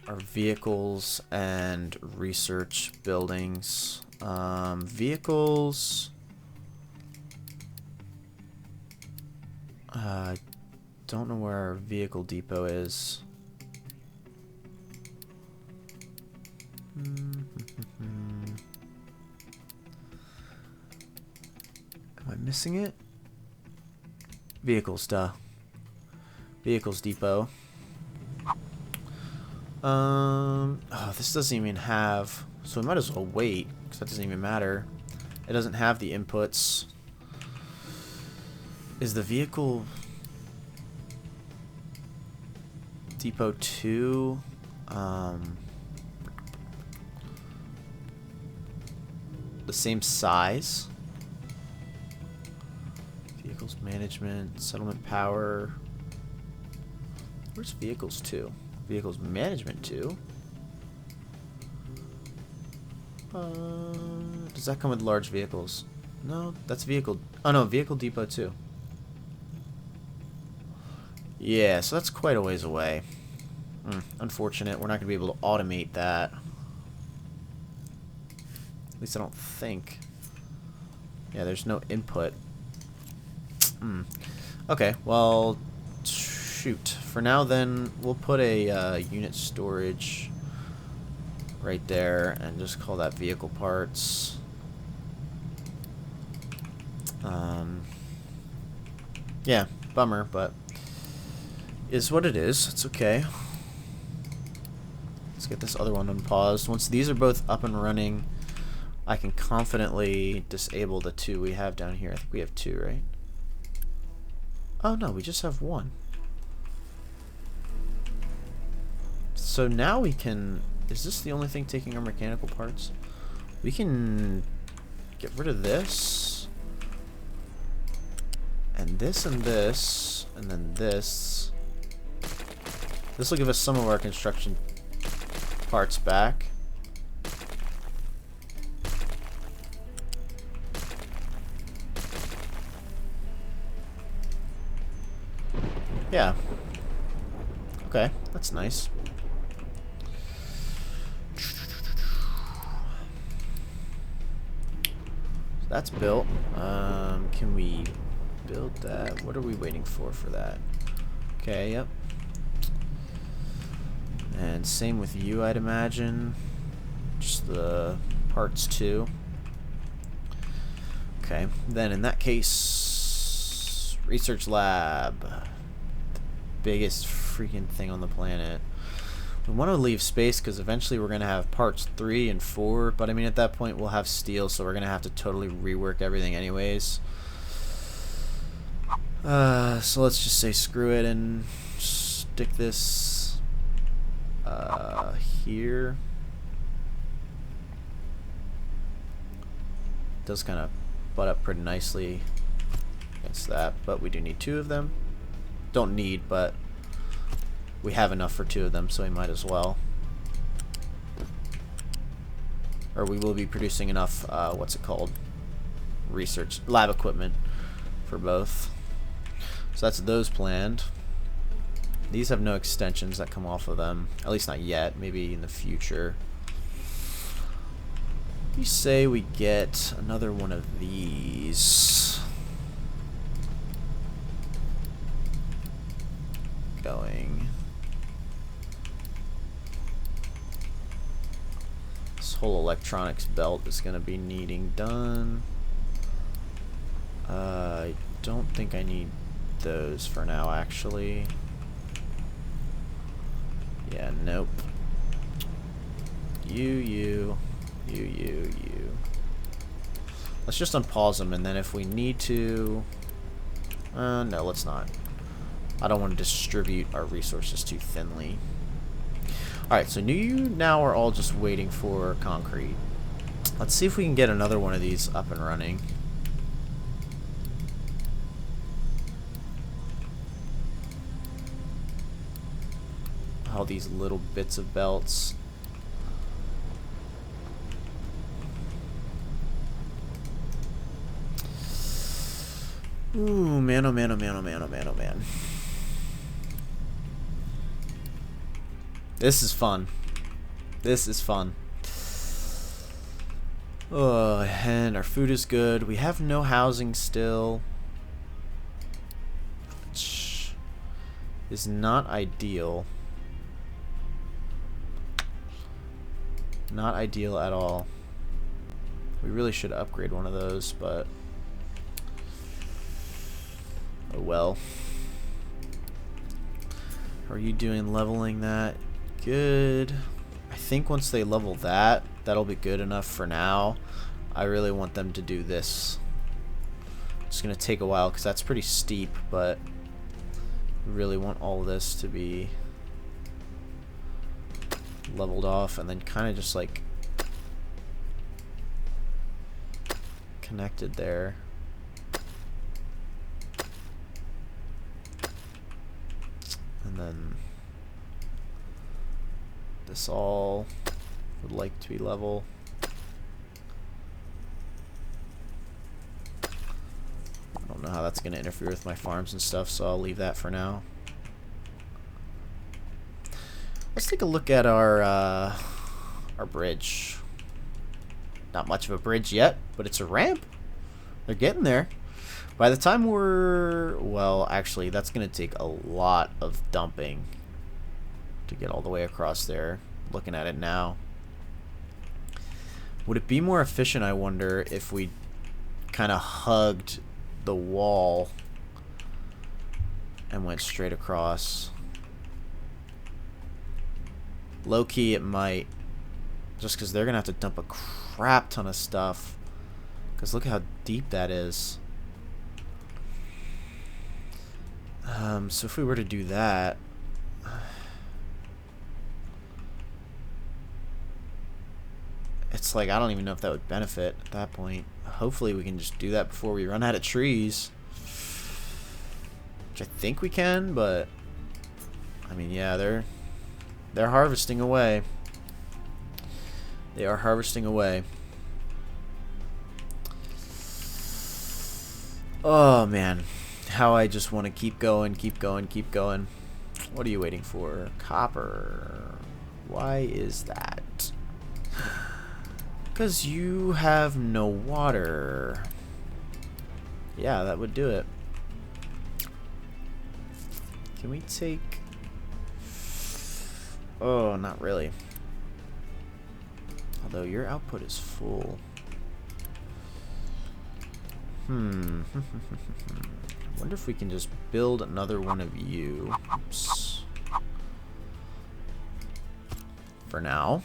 our vehicles and research buildings. Vehicles... I don't know where our vehicle depot is. Am I missing it? Vehicles, duh. Vehicles depot. Oh, this doesn't even have... so we might as well wait, because that doesn't even matter. It doesn't have the inputs. Is the vehicle... depot 2... the same size? Vehicles management, settlement power. Where's vehicles 2? Vehicles management 2. Does that come with large vehicles? No, that's vehicle. Oh no, vehicle depot too. Yeah, so that's quite a ways away. Unfortunate, we're not going to be able to automate that. At least I don't think. Yeah, there's no input. Okay, well, shoot. For now then, we'll put a unit storage right there and just call that vehicle parts. Yeah, bummer, but is what it is. It's okay. Let's get this other one unpaused. Once these are both up and running, I can confidently disable the two we have down here. I think we have two, right? Oh no, we just have one. So now we can... Is this the only thing taking our mechanical parts? We can get rid of this. And this and this. And then this. This will give us some of our construction parts back. Yeah. Okay, that's nice. That's built. Can we build that? What are we waiting for that? Okay, yep. And same with you, I'd imagine. Just the parts too. Okay, then in that case, research lab. The biggest freaking thing on the planet. We want to leave space because eventually we're going to have parts 3 and 4, but I mean at that point we'll have steel, so we're going to have to totally rework everything anyways. So let's just say screw it and stick this here. It does kind of butt up pretty nicely against that, but we do need 2 of them. Don't need, but we have enough for 2 of them, so we might as well. Or we will be producing enough, what's it called? Research lab equipment for both. So that's those planned. These have no extensions that come off of them. At least not yet. Maybe in the future. You say we get another one of these going. This whole electronics belt is going to be needing done. I don't think I need those for now, actually. Yeah, nope. You. Let's just unpause them, and then if we need to... no, let's not. I don't want to distribute our resources too thinly. Alright, so you now are all just waiting for concrete. Let's see if we can get another one of these up and running. All these little bits of belts. Ooh, man, oh man, oh man, oh man, oh man, oh man. This is fun. This is fun. Oh, and our food is good. We have no housing still, which is not ideal. Not ideal at all. We really should upgrade one of those, but oh well. How are you doing leveling that? Good. I think once they level that, that'll be good enough for now. I really want them to do this. It's going to take a while because that's pretty steep, but we really want all of this to be leveled off and then kind of just like connected there. And then this all would like to be level. that's going to interfere with my farms and stuff, so I'll leave that for now. Let's take a look at our bridge. Not much of a bridge yet, but it's a ramp. They're getting there. By the time we're... Well, actually, that's going to take a lot of dumping to get all the way across there. Looking at it now. Would it be more efficient, I wonder, if we kind of hugged the wall and went straight across? Low-key, it might. Just because they're going to have to dump a crap ton of stuff. Because look how deep that is. So if we were to do that... It's like, I don't even know if that would benefit at that point. Hopefully we can just do that before we run out of trees. Which I think we can, but... I mean, yeah, they're harvesting away. They are harvesting away. Oh, man. How I just want to keep going, keep going, keep going. What are you waiting for? Copper. Why is that? Because you have no water. Yeah, that would do it. Can we take... Oh, not really. Although your output is full. Wonder if we can just build another one of you. Oops. For now.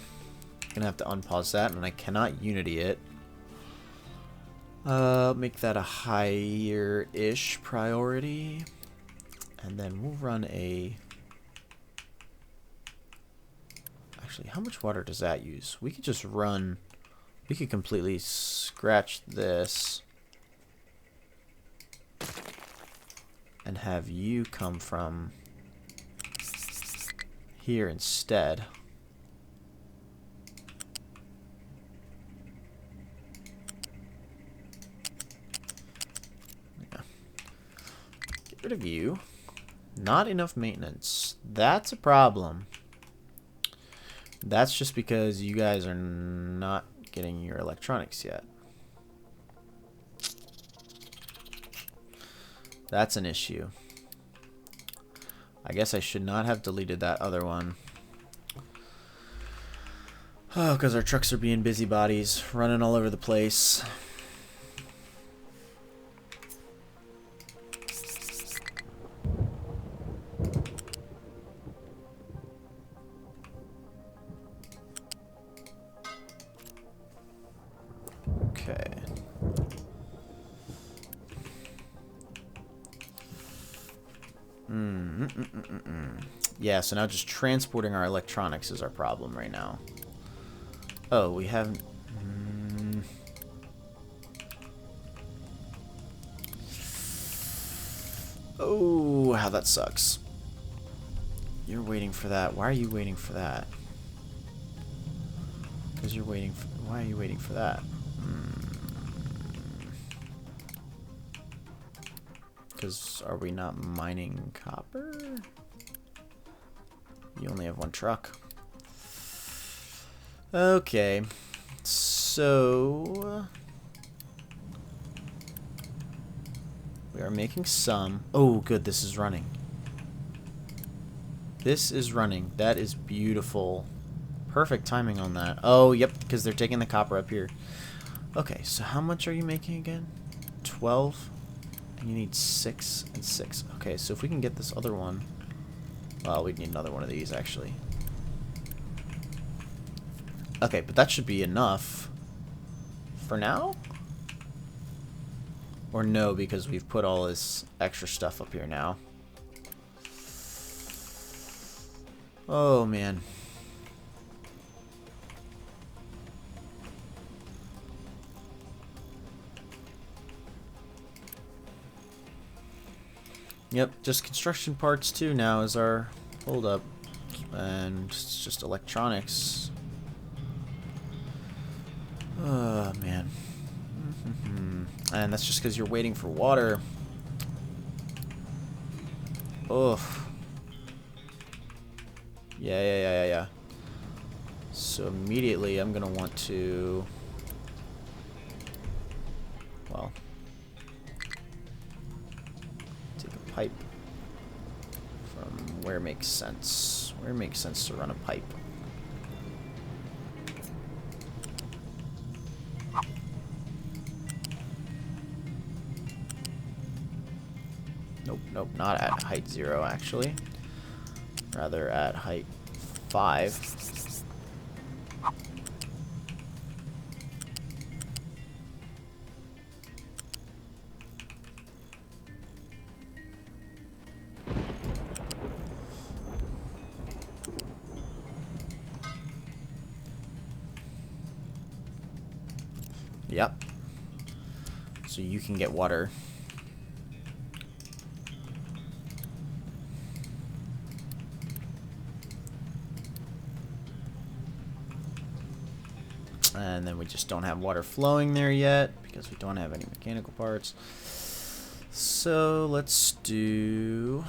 Gonna have to unpause that, and I cannot unity it. Make that a higher-ish priority. And then we'll run a... Actually, how much water does that use? We could just run... We could completely scratch this. And have you come from here instead. Yeah. Get rid of you. Not enough maintenance. That's a problem. That's just because you guys are not getting your electronics yet. That's an issue. I guess I should not have deleted that other one. Oh, because our trucks are being busybodies, running all over the place. Okay. Yeah, so now just transporting our electronics is our problem right now. Oh, we haven't... Oh, how that sucks. You're waiting for that. Why are you waiting for that? Because you're waiting for... Why are you waiting for that? Because are we not mining copper? You only have one truck. Okay. So... we are making some... Oh, good. This is running. This is running. That is beautiful. Perfect timing on that. Oh, yep, because they're taking the copper up here. Okay, so how much are you making again? 12? And you need 6 and 6. Okay, so if we can get this other one... Well, we'd need another one of these, actually. Okay, but that should be enough. For now? Or no, because we've put all this extra stuff up here now. Oh, man. Yep, just construction parts too now is our holdup. And it's just electronics. Oh, man. And that's just because you're waiting for water. Oh. Yeah. So immediately I'm gonna want to, well, take a pipe from where makes sense. Where makes sense to run a pipe. Nope, not at height 0 actually. Rather at height 5. Yep. So you can get water. And then we just don't have water flowing there yet because we don't have any mechanical parts. So let's do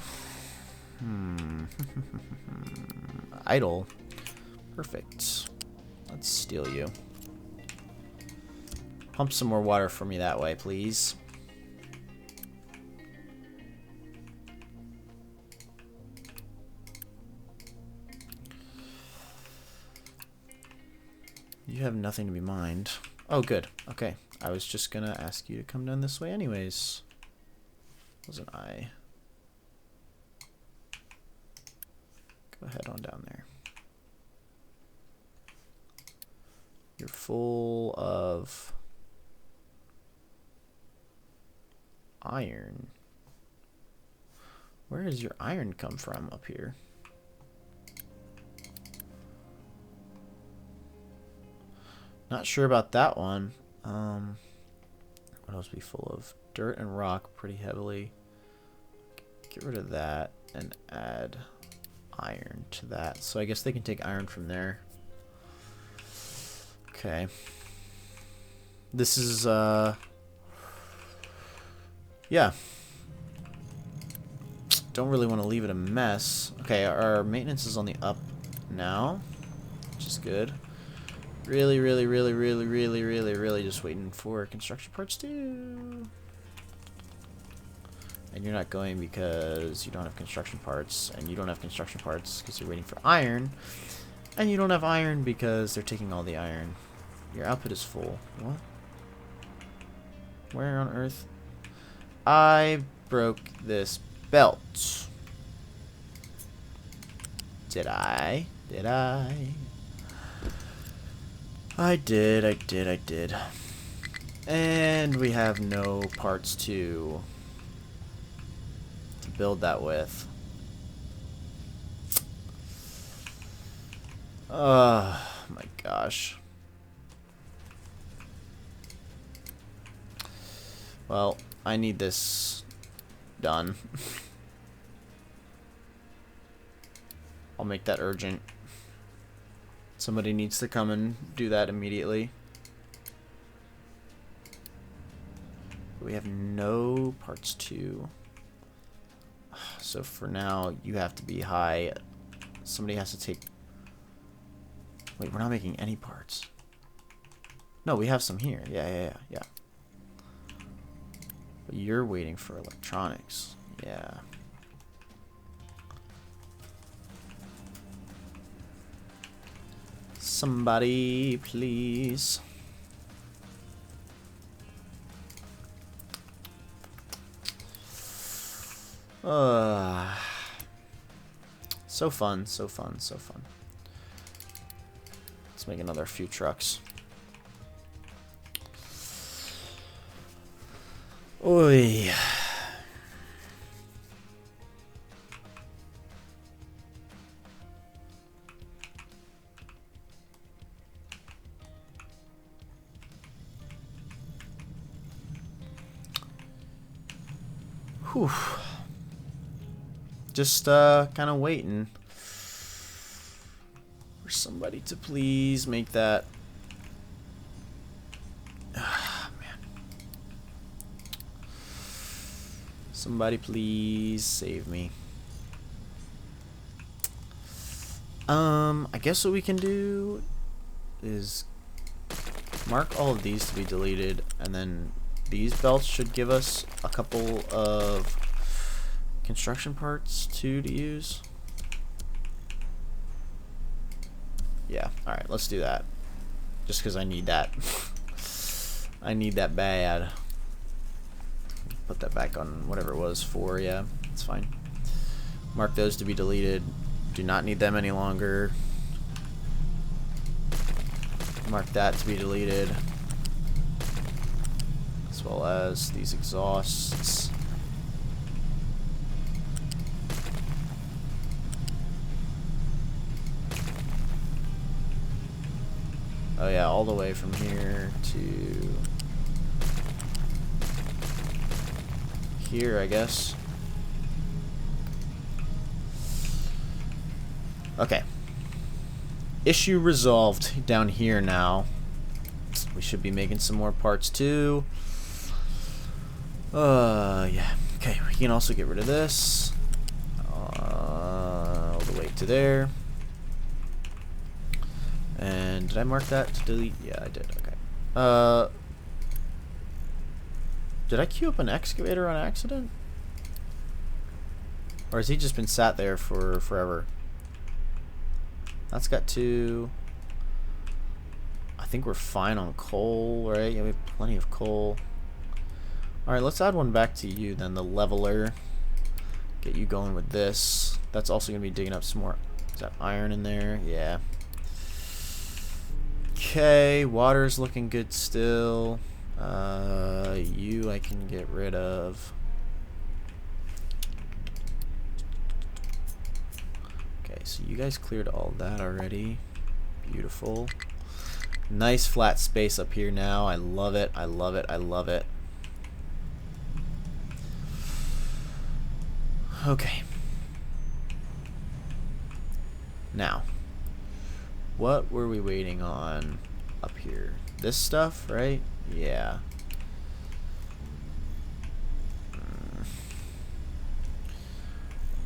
idle. Perfect. Let's steal you. Pump some more water for me that way, please. You have nothing to be mined. Oh, good. Okay. I was just gonna ask you to come down this way anyways. Wasn't I? Go ahead on down there. You're full of iron. Where does your iron come from up here? Not sure about that one. What else be full of? Dirt and rock pretty heavily. Get rid of that and add iron to that. So I guess they can take iron from there. Okay. This is, yeah. Don't really want to leave it a mess. Okay, our maintenance is on the up now, which is good. Really just waiting for construction parts too. And you're not going because you don't have construction parts, and you don't have construction parts because you're waiting for iron, and you don't have iron because they're taking all the iron. Your output is full. What? Where on earth? I broke this belt. Did I? Did I? I did. And we have no parts to build that with. Oh my gosh. Well, I need this done. I'll make that urgent. Somebody needs to come and do that immediately. We have no parts to. So for now, you have to be high. Somebody has to take. Wait, we're not making any parts. No, we have some here. Yeah. But you're waiting for electronics. Yeah. Somebody, please. So fun. Let's make another few trucks. Oi. Whew. Just kind of waiting for somebody to please make that. Man. Somebody please save me. I guess what we can do is mark all of these to be deleted, and then these belts should give us a couple of construction parts too to use. Yeah, alright, let's do that. Just because I need that. I need that bad. Put that back on whatever it was for, yeah, it's fine. Mark those to be deleted. Do not need them any longer. Mark that to be deleted. As well as these exhausts. Oh yeah, all the way from here to here, I guess. Okay. Issue resolved down here now. We should be making some more parts too. Yeah. Okay, we can also get rid of this. All the way to there. And did I mark that to delete? Yeah, I did. Okay. Did I queue up an excavator on accident? Or has he just been sat there for forever? That's got 2. I think we're fine on coal, right? Yeah, we have plenty of coal. Alright, let's add one back to you then, the leveler. Get you going with this. That's also going to be digging up some more. Is that iron in there? Yeah. Okay, water's looking good still. You I can get rid of. Okay, so you guys cleared all that already. Beautiful. Nice flat space up here now. I love it. I love it. I love it. Okay. Now, what were we waiting on up here? This stuff, right? Yeah.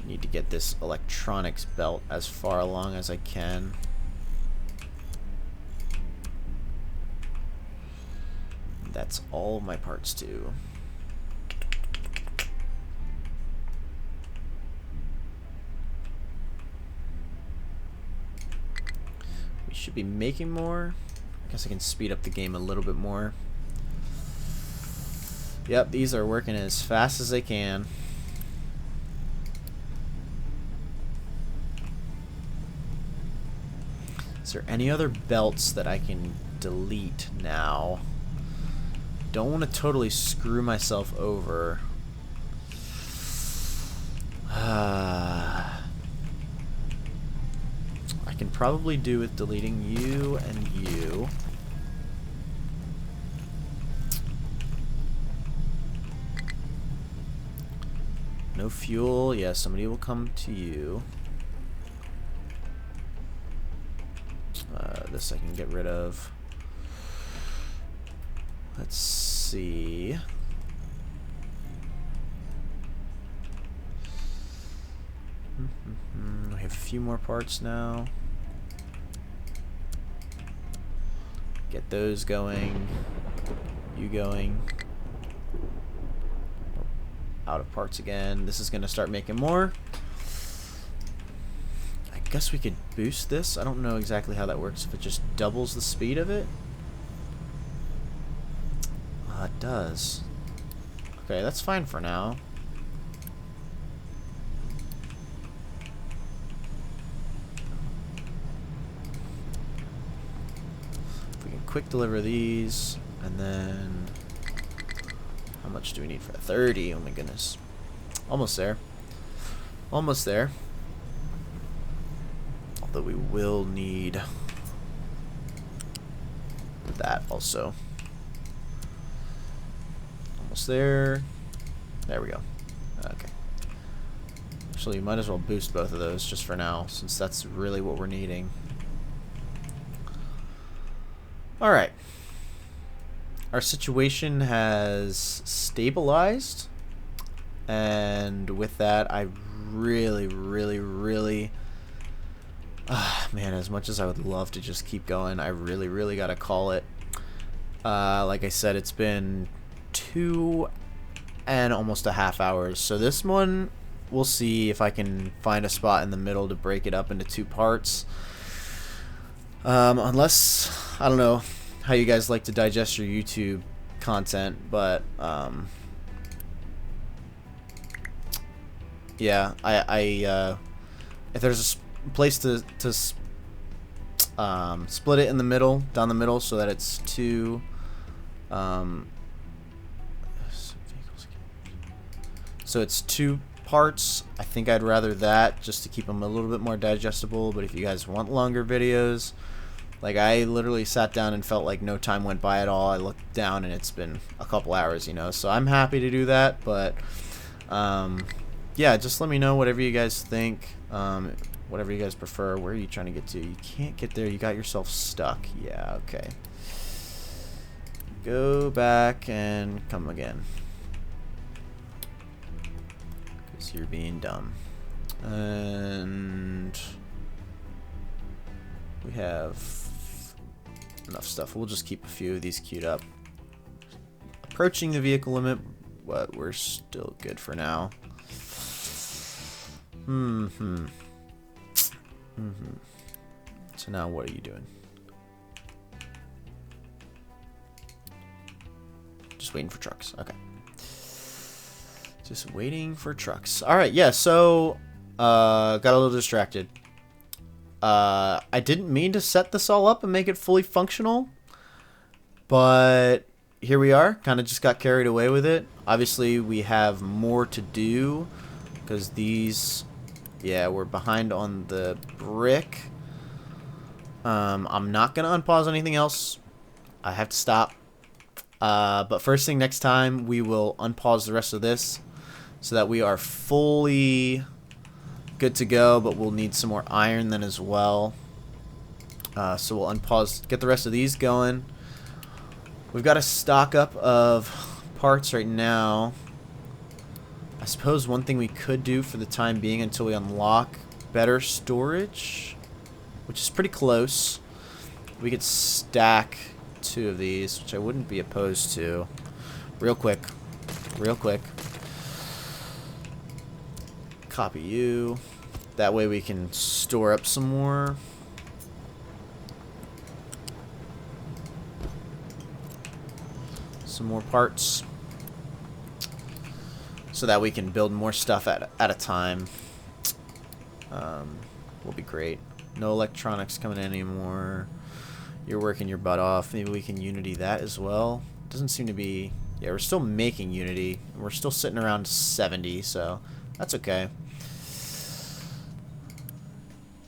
Need to get this electronics belt as far along as I can. That's all of my parts too. We should be making more. I guess I can speed up the game a little bit more. Yep, these are working as fast as they can. Is there any other belts that I can delete now? Don't want to totally screw myself over. I can probably do with deleting you and you. No fuel. Yeah, somebody will come to you. This I can get rid of. Let's see. We have a few more parts now. Get those going. You going. Out of parts again. This is going to start making more. I guess we could boost this. I don't know exactly how that works. If it just doubles the speed of it. It does. Okay, that's fine for now. If we can quick deliver these, and then how much do we need for 30? Oh my goodness. Almost there. Almost there. Although we will need that also. Almost there. There we go. Okay. Actually, you might as well boost both of those just for now, since that's really what we're needing. Alright. Our situation has stabilized. And with that, I really Man, as much as I would love to just keep going, I really gotta call it. Like I said, it's been 2 and almost a half hours. So this one, we'll see if I can find a spot in the middle to break it up into 2 parts. Unless, I don't know how you guys like to digest your YouTube content, but yeah, if there's a place to split it in the middle, down the middle, so that it's 2 so it's 2 parts. I think I'd rather that, just to keep them a little bit more digestible. But if you guys want longer videos, like, I literally sat down and felt like no time went by at all. I looked down and it's been a couple hours, you know, so I'm happy to do that. But yeah, just let me know whatever you guys think, whatever you guys prefer. Where are you trying to get to? You can't get there, you got yourself stuck. Yeah, okay, go back and come again, because you're being dumb. And we have enough stuff. We'll just keep a few of these queued up. Approaching the vehicle limit, but we're still good for now. So now what are you doing? Just waiting for trucks. Okay. Just waiting for trucks. Alright, yeah, so got a little distracted. I didn't mean to set this all up and make it fully functional, but here we are. Kind of just got carried away with it. Obviously, we have more to do, because these, yeah, we're behind on the brick. I'm not going to unpause anything else. I have to stop. But first thing next time, we will unpause the rest of this so that we are fully good to go, but we'll need some more iron then as well. So we'll unpause, get the rest of these going. We've got a stock up of parts right now. I suppose one thing we could do for the time being until we unlock better storage, which is pretty close, we could stack 2 of these, which I wouldn't be opposed to. Real quick. Copy you. That way we can store up some more. Some more parts. So that we can build more stuff at a time. Will be great. No electronics coming in anymore. You're working your butt off. Maybe we can Unity that as well. Doesn't seem to be... Yeah, we're still making Unity. We're still sitting around 70, so that's okay.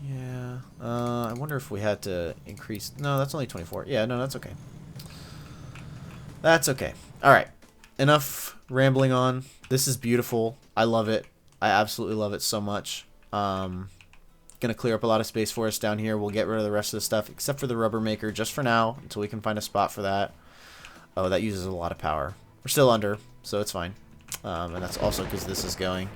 Yeah. I wonder if we had to increase... No, that's only 24. Yeah, no, that's okay. That's okay. Alright. Enough rambling on. This is beautiful. I love it. I absolutely love it so much. Gonna clear up a lot of space for us down here. We'll get rid of the rest of the stuff except for the rubber maker just for now until we can find a spot for that. Oh, that uses a lot of power. We're still under, so it's fine. And that's also because this is going.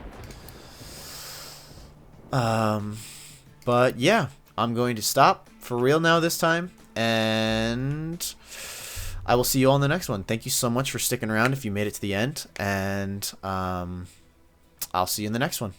But yeah, I'm going to stop for real now this time, and I will see you all in the next one. Thank you so much for sticking around if you made it to the end, and I'll see you in the next one.